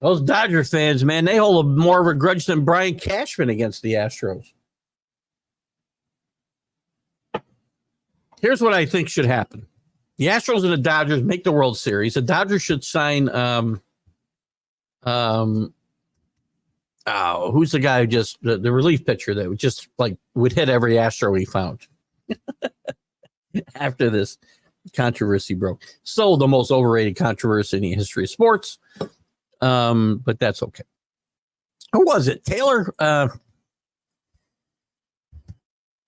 Those Dodger fans, man, they hold more of a grudge than Brian Cashman against the Astros. Here's what I think should happen. The Astros and the Dodgers make the World Series. The Dodgers should sign who's the guy who just the relief pitcher that would hit every Astro he found after this controversy broke. So the most overrated controversy in the history of sports. But that's okay. Who was it? Taylor?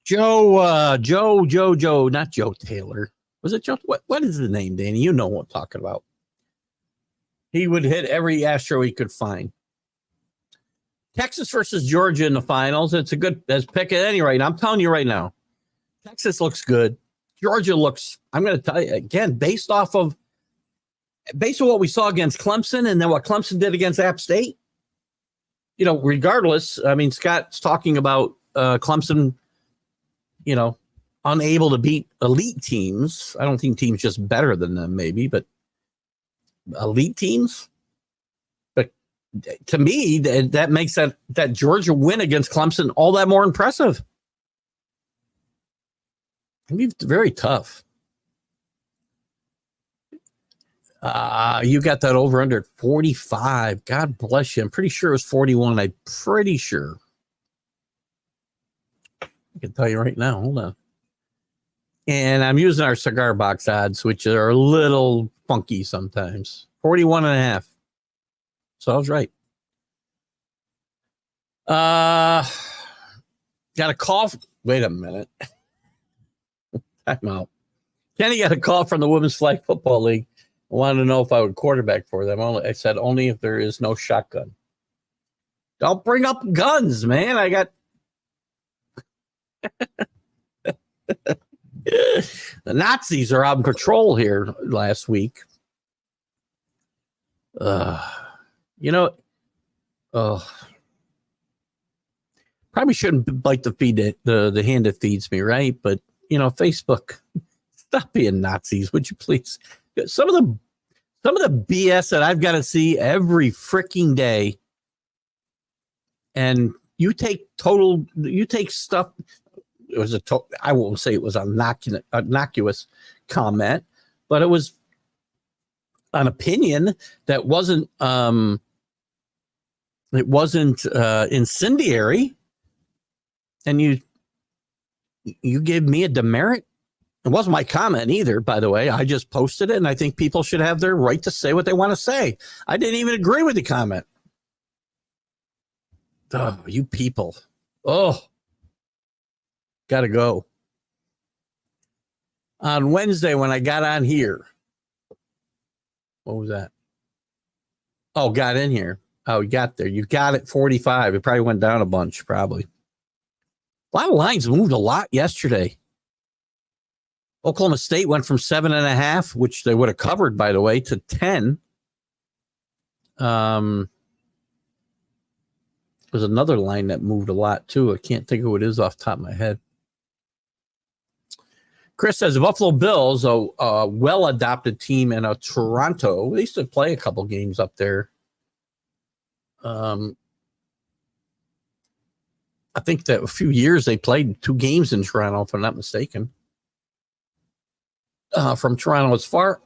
Joe, not Joe Taylor. Was it Joe? What is the name, Danny? You know what I'm talking about. He would hit every Astro he could find. Texas versus Georgia in the finals. It's a good pick at any rate. I'm telling you right now. Texas looks good. Georgia looks, I'm going to tell you again, based on what we saw against Clemson and then what Clemson did against App State. Regardless, I mean, Scott's talking about Clemson, unable to beat elite teams. I don't think teams just better than them, maybe, but elite teams. But to me, that makes that Georgia win against Clemson all that more impressive. It's very tough. You got that over under 45. God bless you. I'm pretty sure it was 41. I'm pretty sure. I can tell you right now. Hold on. And I'm using our cigar box odds, which are a little funky sometimes. 41.5. So I was right. Got a call. Wait a minute. Time out. Kenny got a call from the Women's Flag Football League. I wanted to know if I would quarterback for them. I said only if there is no shotgun. Don't bring up guns, man. I got... The Nazis are on patrol here last week. Probably shouldn't bite the hand that feeds me, right? But Facebook, stop being Nazis, would you please? Some of the BS that I've got to see every freaking day, and you take stuff. It was I won't say it was an innocuous comment, but it was an opinion that wasn't incendiary, and you gave me a demerit. It wasn't my comment either, by the way. I just posted it, and I think people should have their right to say what they want to say. I didn't even agree with the comment. Oh, you people. Oh. Got to go. On Wednesday, when I got on here, what was that? Oh, got in here. Oh, you got there. You got it 45. It probably went down a bunch, probably. A lot of lines moved a lot yesterday. Oklahoma State went from 7.5, which they would have covered, by the way, to 10. There's another line that moved a lot, too. I can't think of who it is off the top of my head. Chris says the Buffalo Bills, a well-adopted team in Toronto. They used to play a couple games up there. I think that a few years they played 2 games in Toronto, if I'm not mistaken. From Toronto, as far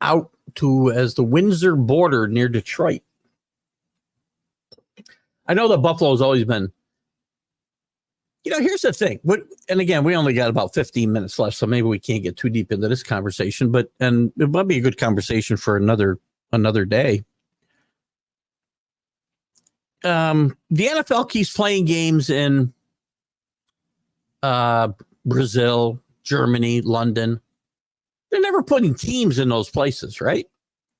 out to as the Windsor border near Detroit. I know that Buffalo's always been Here's the thing. And again, we only got about 15 minutes left, so maybe we can't get too deep into this conversation. And it might be a good conversation for another day. The NFL keeps playing games in Brazil, Germany, London. They're never putting teams in those places, right?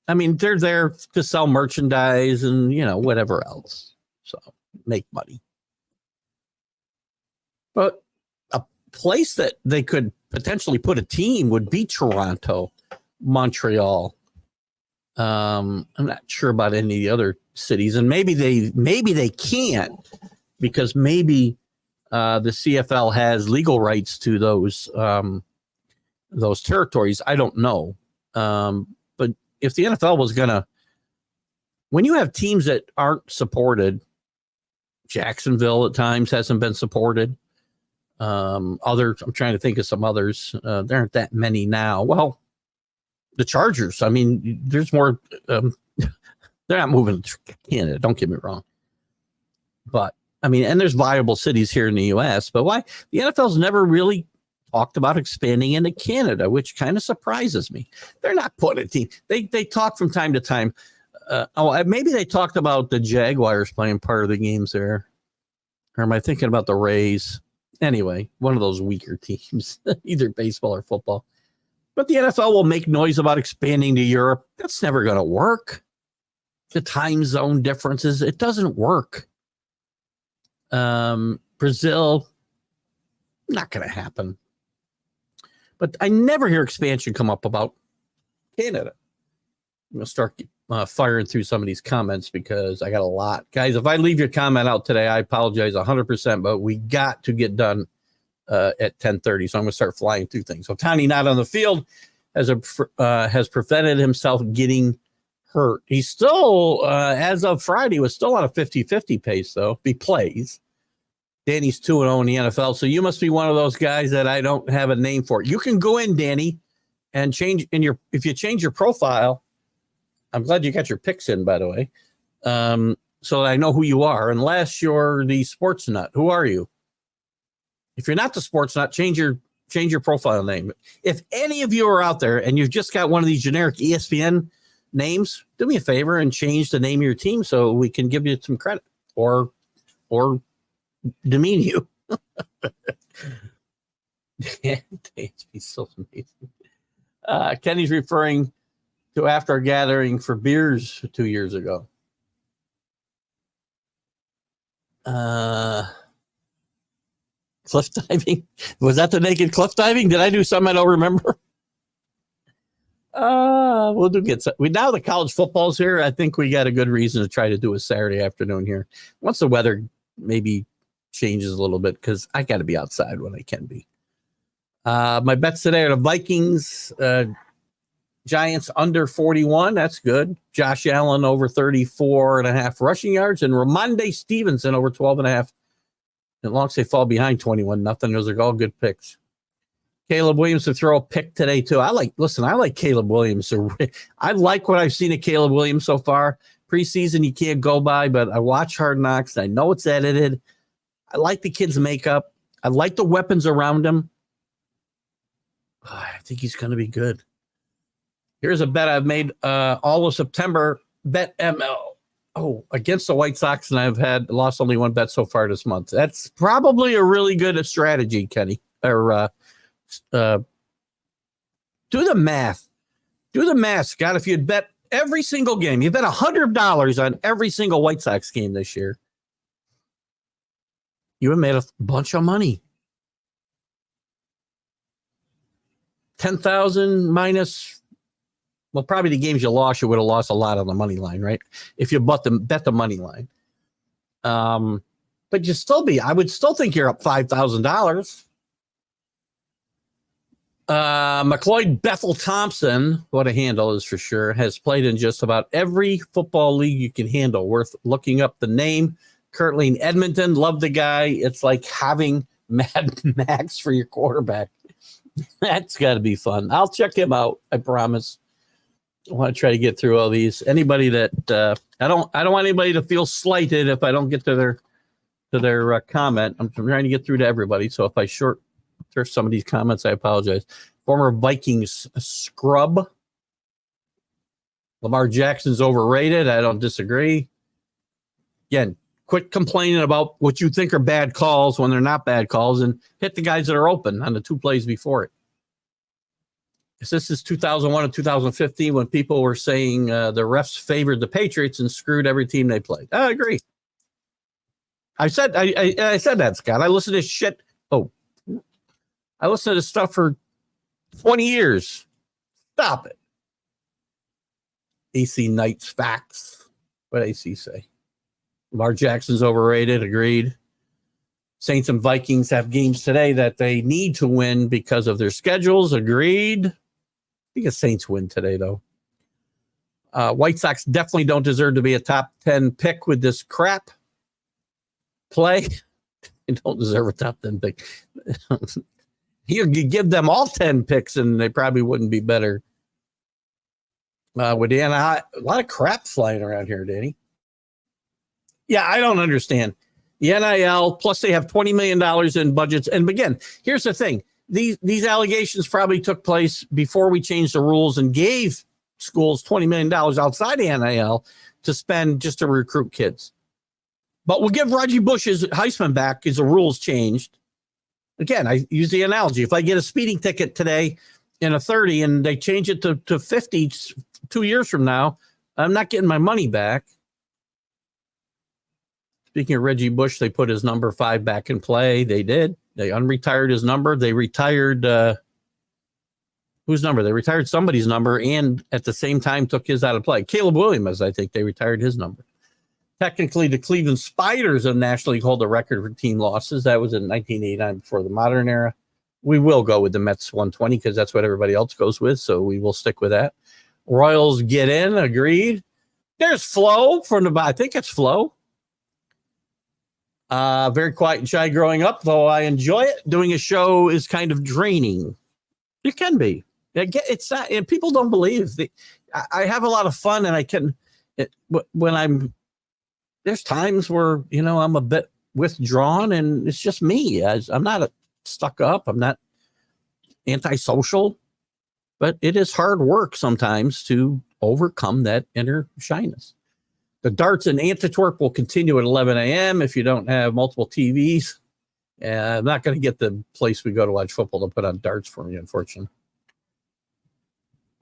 I mean, they're there to sell merchandise and whatever else, so make money. But a place that they could potentially put a team would be Toronto, Montreal. I'm not sure about any of the other cities, and maybe they can't because maybe the CFL has legal rights to those territories. I don't know, but if the NFL was gonna, when you have teams that aren't supported, Jacksonville at times hasn't been supported. Others, I'm trying to think of some others. There aren't that many now. Well, the Chargers. I mean, there's more. They're not moving to Canada. Don't get me wrong. But I mean, and there's viable cities here in the U.S. But why the NFL's never really talked about expanding into Canada, which kind of surprises me. They're not putting a team. They talk from time to time. Maybe they talked about the Jaguars playing part of the games there. Or am I thinking about the Rays? Anyway, one of those weaker teams, either baseball or football. But the NFL will make noise about expanding to Europe. That's never going to work. The time zone differences, it doesn't work. Brazil, not going to happen. But I never hear expansion come up about Canada. I'm going to start firing through some of these comments because I got a lot. Guys, if I leave your comment out today, I apologize 100%, but we got to get done at 10:30, so I'm going to start flying through things. So Tani not on the field has prevented himself getting hurt. He's still, as of Friday, was still on a 50-50 pace, though, if he plays. Danny's 2-0 in the NFL, so you must be one of those guys that I don't have a name for. You can go in, Danny, and if you change your profile. I'm glad you got your picks in, by the way, so that I know who you are, unless you're the sports nut. Who are you? If you're not the sports nut, change your profile name. If any of you are out there and you've just got one of these generic ESPN names, do me a favor and change the name of your team so we can give you some credit or demean you. It's so amazing. Kenny's referring to after our gathering for beers 2 years ago. Cliff diving? Was that the naked cliff diving? Did I do something I don't remember? We'll get some. Now the college football's here. I think we got a good reason to try to do a Saturday afternoon here. Once the weather maybe changes a little bit, because I got to be outside when I can be. My bets today are the Vikings, Giants under 41. That's good. Josh Allen over 34.5 rushing yards, and Ramondre Stevenson over 12.5. As long as they fall behind 21-0, those are all good picks. Caleb Williams to throw a pick today too. I like Caleb Williams. I like what I've seen of Caleb Williams so far. Preseason you can't go by, but I watch Hard Knocks. I know it's edited. I like the kid's makeup. I like the weapons around him. I think he's going to be good. Here's a bet I've made all of September. Bet ML. Against the White Sox, and I've lost only one bet so far this month. That's probably a really good strategy, Kenny. Or do the math. Do the math, Scott. If you'd bet every single game, you bet $100 on every single White Sox game this year, you would have made a bunch of money. 10,000 minus. Well, probably the games you lost, you would have lost a lot on the money line, right? If you bet the money line. But I would still think you're up $5,000. McLeod Bethel Thompson, what a handle is for sure, has played in just about every football league you can handle. Worth looking up the name. Currently in Edmonton. Love the guy. It's like having Mad Max for your quarterback. That's got to be fun. I'll check him out. I promise. I want to try to get through all these. Anybody that I don't want anybody to feel slighted if I don't get to to their comment. I'm trying to get through to everybody. So if I short through some of these comments, I apologize. Former Vikings scrub. Lamar Jackson's overrated. I don't disagree. Again, quit complaining about what you think are bad calls when they're not bad calls and hit the guys that are open on the 2 plays before it. This is 2001 and 2015 when people were saying the refs favored the Patriots and screwed every team they played. I agree. I said that, Scott. I listened to shit. Oh, I listened to this stuff for 20 years. Stop it. AC Knights facts. What did AC say? Lamar Jackson's overrated. Agreed. Saints and Vikings have games today that they need to win because of their schedules. Agreed. I think the Saints win today, though. White Sox definitely don't deserve to be a top 10 pick with this crap play. They don't deserve a top 10 pick. You give them all 10 picks and they probably wouldn't be better. With a lot of crap flying around here, Danny. Yeah, I don't understand. The NIL, plus they have $20 million in budgets. And again, here's the thing. These allegations probably took place before we changed the rules and gave schools $20 million outside the NIL to spend just to recruit kids. But we'll give Reggie Bush's Heisman back as the rules changed. Again, I use the analogy. If I get a speeding ticket today in a 30 and they change it to 50 2 years from now, I'm not getting my money back. Speaking of Reggie Bush, they put his number 5 back in play. They did. They unretired his number. They retired whose number? They retired somebody's number and at the same time took his out of play. Caleb Williams, I think they retired his number. Technically, the Cleveland Spiders of National League hold a record for team losses. That was in 1989 before the modern era. We will go with the Mets 120 because that's what everybody else goes with, so we will stick with that. Royals get in, agreed. There's Flo from the, I think it's Flo. Very quiet and shy growing up, though I enjoy it. Doing a show is kind of draining. It can be. It's not, and people don't believe. I have a lot of fun, and I can. There's times where I'm a bit withdrawn, and it's just me. I'm not stuck up. I'm not antisocial, but it is hard work sometimes to overcome that inner shyness. The darts in Antwerp will continue at 11 a.m. if you don't have multiple TVs. I'm not going to get the place we go to watch football to put on darts for me, unfortunately.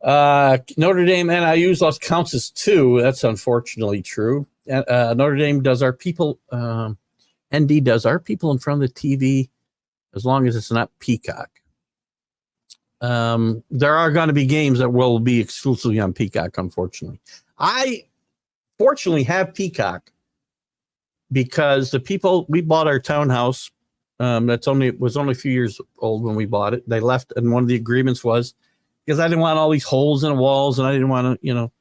Notre Dame NIU's lost counts as 2. That's unfortunately true. Notre Dame does our people, ND does our people in front of the TV as long as it's not Peacock. There are going to be games that will be exclusively on Peacock, unfortunately. I fortunately have Peacock because the people, we bought our townhouse. Was only a few years old when we bought it. They left, and one of the agreements was because I didn't want all these holes in the walls, and I didn't want to,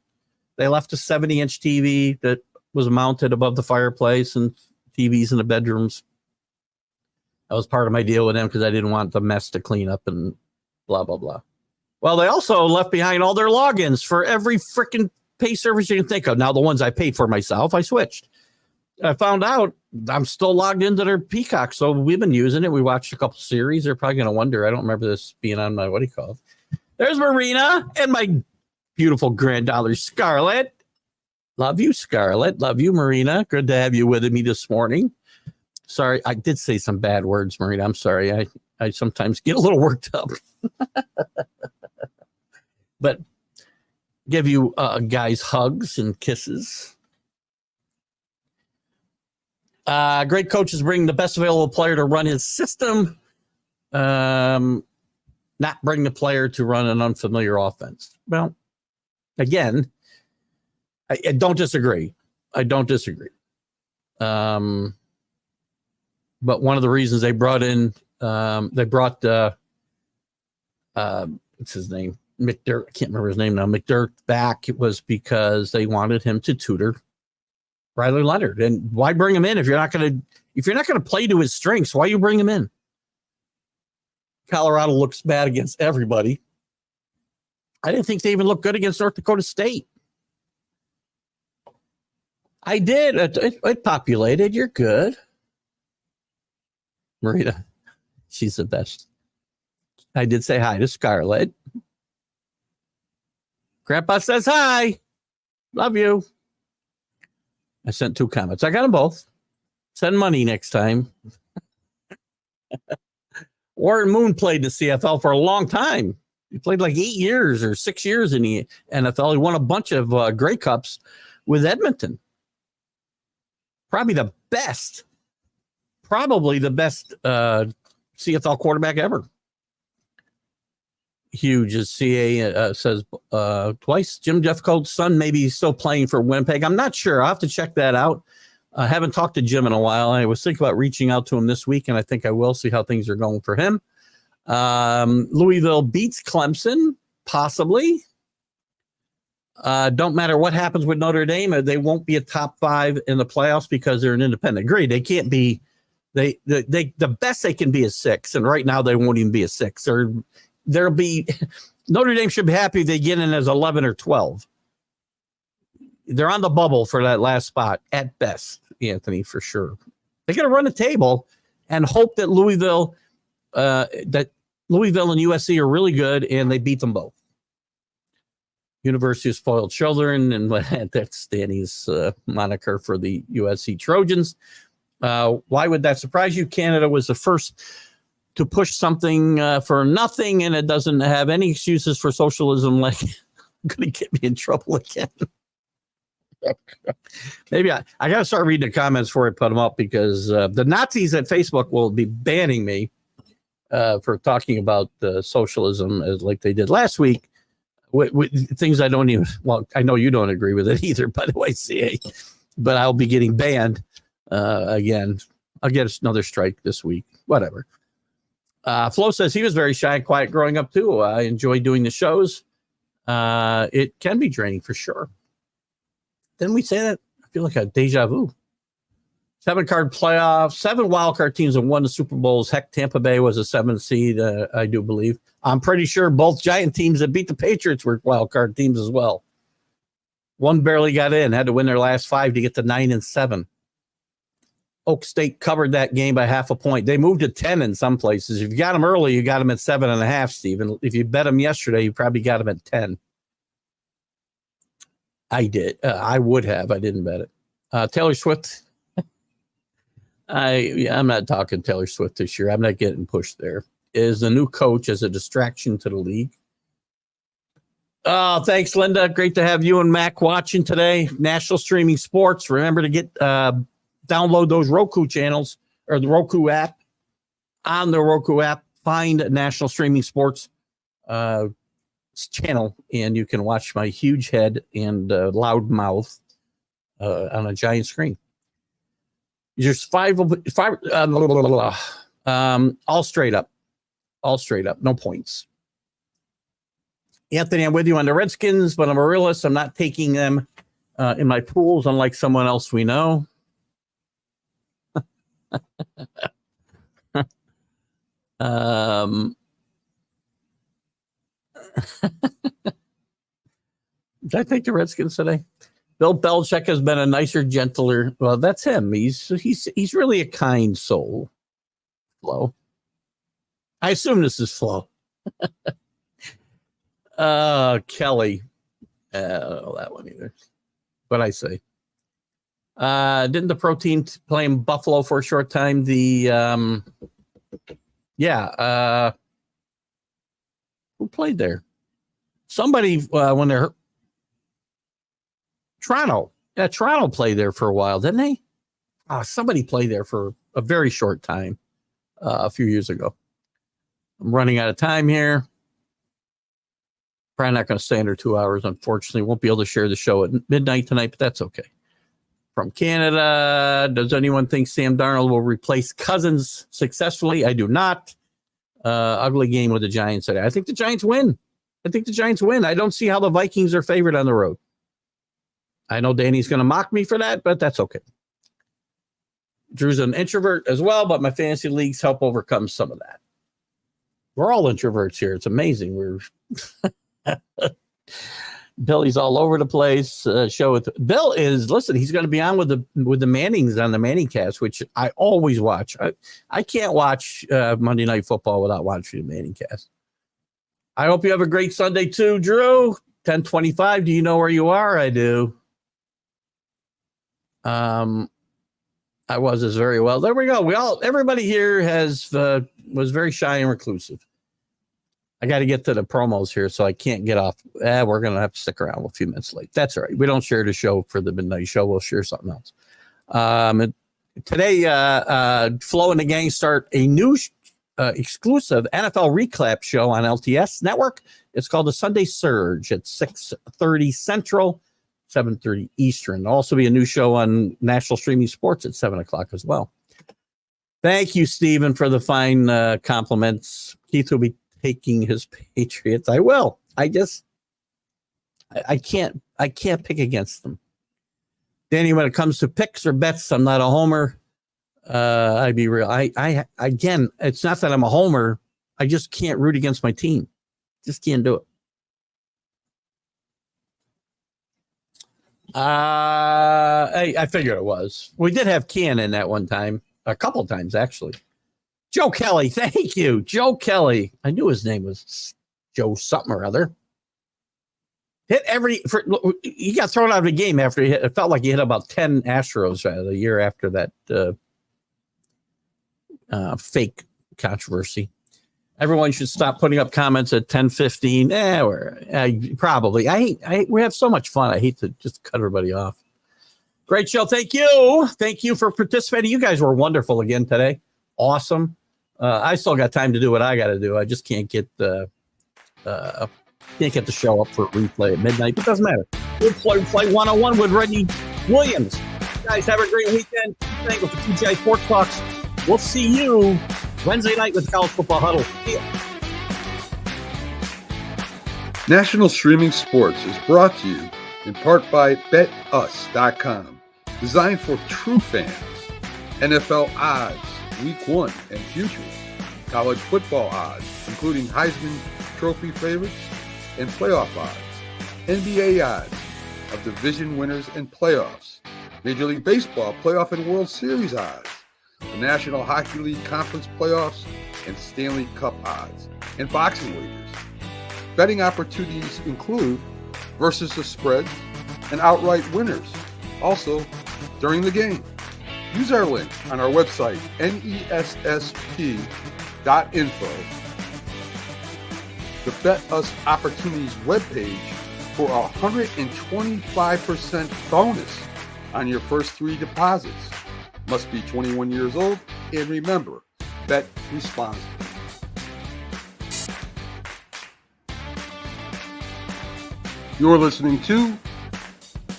they left a 70-inch TV that was mounted above the fireplace and TVs in the bedrooms. That was part of my deal with them because I didn't want the mess to clean up and blah, blah, blah. Well, they also left behind all their logins for every freaking pay service you can think of. Now, the ones I paid for myself, I switched. I found out I'm still logged into their Peacock, so we've been using it. We watched a couple series. They're probably going to wonder. I don't remember this being on my, There's Marina and my beautiful granddaughter, Scarlett. Love you, Scarlett. Love you, Marina. Good to have you with me this morning. Sorry, I did say some bad words, Marina. I'm sorry. I sometimes get a little worked up. But give you guys hugs and kisses. Great coaches bring the best available player to run his system. Not bring the player to run an unfamiliar offense. Well, again, I don't disagree. I don't disagree. But one of the reasons they brought what's his name? McDirt. I can't remember his name now. McDirt back. It was because they wanted him to tutor Riley Leonard. And why bring him in if you're not going to play to his strengths? Why you bring him in? Colorado looks bad against everybody. I didn't think they even looked good against North Dakota State. I did. It populated. You're good. Marita, she's the best. I did say hi to Scarlett. Grandpa says hi. Love you. I sent 2 comments. I got them both. Send money next time. Warren Moon played in the CFL for a long time. He played like 8 years or 6 years in the NFL. He won a bunch of Grey Cups with Edmonton. Probably the best CFL quarterback ever. Huge, as CA says twice. Jim Jeffcoat's son maybe still playing for Winnipeg. I'm not sure. I'll have to check that out. I haven't talked to Jim in a while. I was thinking about reaching out to him this week, and I think I will see how things are going for him. Louisville beats Clemson, possibly. Don't matter what happens with Notre Dame, they won't be a top 5 in the playoffs because they're an independent grade. They can't be. The best they can be is 6, and right now they won't even be a 6. There'll be Notre Dame should be happy if they get in as 11 or 12. They're on the bubble for that last spot at best, Anthony, for sure. They got to run the table and hope that Louisville and USC are really good and they beat them both. University of Spoiled Children, and that's Danny's moniker for the USC Trojans. Why would that surprise you? Canada was the first to push something for nothing, and it doesn't have any excuses for socialism. Like, going to get me in trouble again. Maybe I got to start reading the comments before I put them up, because the Nazis at Facebook will be banning me for talking about socialism as like they did last week with things I don't even. Well, I know you don't agree with it either, by the way, CA. But I'll be getting banned again. I'll get another strike this week. Whatever. Flo says he was very shy and quiet growing up too. I enjoy doing the shows. It can be draining for sure. Didn't we say that? I feel like a deja vu. 7-card playoffs, 7 wildcard teams have won the Super Bowls. Heck, Tampa Bay was a 7th seed, I do believe. I'm pretty sure both Giant teams that beat the Patriots were wildcard teams as well. One barely got in, had to win their last 5 to get to 9-7. Oak State covered that game by half a point. They moved to 10 in some places. If you got them early, you got them at 7.5, Stephen. If you bet them yesterday, you probably got them at 10. I did. I would have. I didn't bet it. Taylor Swift. I'm not talking Taylor Swift this year. I'm not getting pushed there. Is the new coach as a distraction to the league? Oh, thanks, Linda. Great to have you and Mac watching today. National Streaming Sports. Remember to get download those Roku channels or the Roku app. On the Roku app, find National Streaming Sports channel, and you can watch my huge head and loud mouth on a giant screen. There's five all straight up, no points. Anthony, I'm with you on the Redskins, but I'm a realist. I'm not taking them in my pools, unlike someone else we know. Did I take the Redskins today? Bill Belichick has been a nicer, gentler. Well, that's him. He's really a kind soul. Flo. I assume this is Flo. Kelly. I don't know that one either. What I say. Didn't the pro team play in Buffalo for a short time? Who played there? Somebody when they're Toronto. Yeah, Toronto played there for a while, didn't they? Somebody played there for a very short time a few years ago. I'm running out of time here. Probably not going to stay under 2 hours, unfortunately. Won't be able to share the show at midnight tonight, but that's okay. From Canada, does anyone think Sam Darnold will replace Cousins successfully? I do not. Ugly game with the Giants today. I think the Giants win. I don't see how the Vikings are favored on the road. I know Danny's going to mock me for that, but that's okay. Drew's an introvert as well, but my fantasy leagues help overcome some of that. We're all introverts here. It's amazing. Billy's all over the place. Show with Bill is listen. He's going to be on with the Mannings on the Manning Cast, which I always watch. I can't watch Monday Night Football without watching the Manning Cast. I hope you have a great Sunday too, Drew. 10:25. Do you know where you are? I do. I was as very well. There we go. Everybody here was very shy and reclusive. I got to get to the promos here, so I can't get off. We're going to have to stick around a few minutes late. That's all right. We don't share the show for the midnight show. We'll share something else. Today, Flo and the gang start a new exclusive NFL recap show on LTS Network. It's called the Sunday Surge at 6:30 Central, 7:30 Eastern. There'll also be a new show on National Streaming Sports at 7 o'clock as well. Thank you, Stephen, for the fine compliments. Keith will be taking his Patriots. I will. I can't pick against them. Danny, when it comes to picks or bets, I'm not a homer. I'd be real. I again, it's not that I'm a homer. I just can't root against my team. Just can't do it. I figured it was. We did have Ken in that one time, a couple times actually. Joe Kelly, thank you. Joe Kelly. I knew his name was Joe something or other. He got thrown out of the game after it felt like he hit about 10 Astros the year after that fake controversy. Everyone should stop putting up comments at 10:15. Probably. We have so much fun. I hate to just cut everybody off. Great show. Thank you. Thank you for participating. You guys were wonderful again today. Awesome. I still got time to do what I got to do. I just can't get the show up for a replay at midnight. It doesn't matter. We'll play 101 with Reggie Williams. You guys have a great weekend. Thank you for TGI Sports Talks. We'll see you Wednesday night with College Football Huddle. National Streaming Sports is brought to you in part by BetUs.com, designed for true fans. NFL odds, Week 1 and futures, college football odds, including Heisman Trophy favorites and playoff odds, NBA odds of division winners and playoffs, Major League Baseball playoff and World Series odds, the National Hockey League Conference playoffs and Stanley Cup odds, and boxing wagers. Betting opportunities include versus the spread and outright winners, also during the game. Use our link on our website, nessp.info, the Bet Us Opportunities webpage for a 125% bonus on your first 3 deposits. Must be 21 years old, and remember, bet responsibly. You're listening to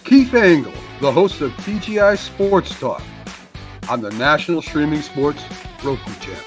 Keith Engle, the host of TGI Sports Talk on the National Streaming Sports Roku channel.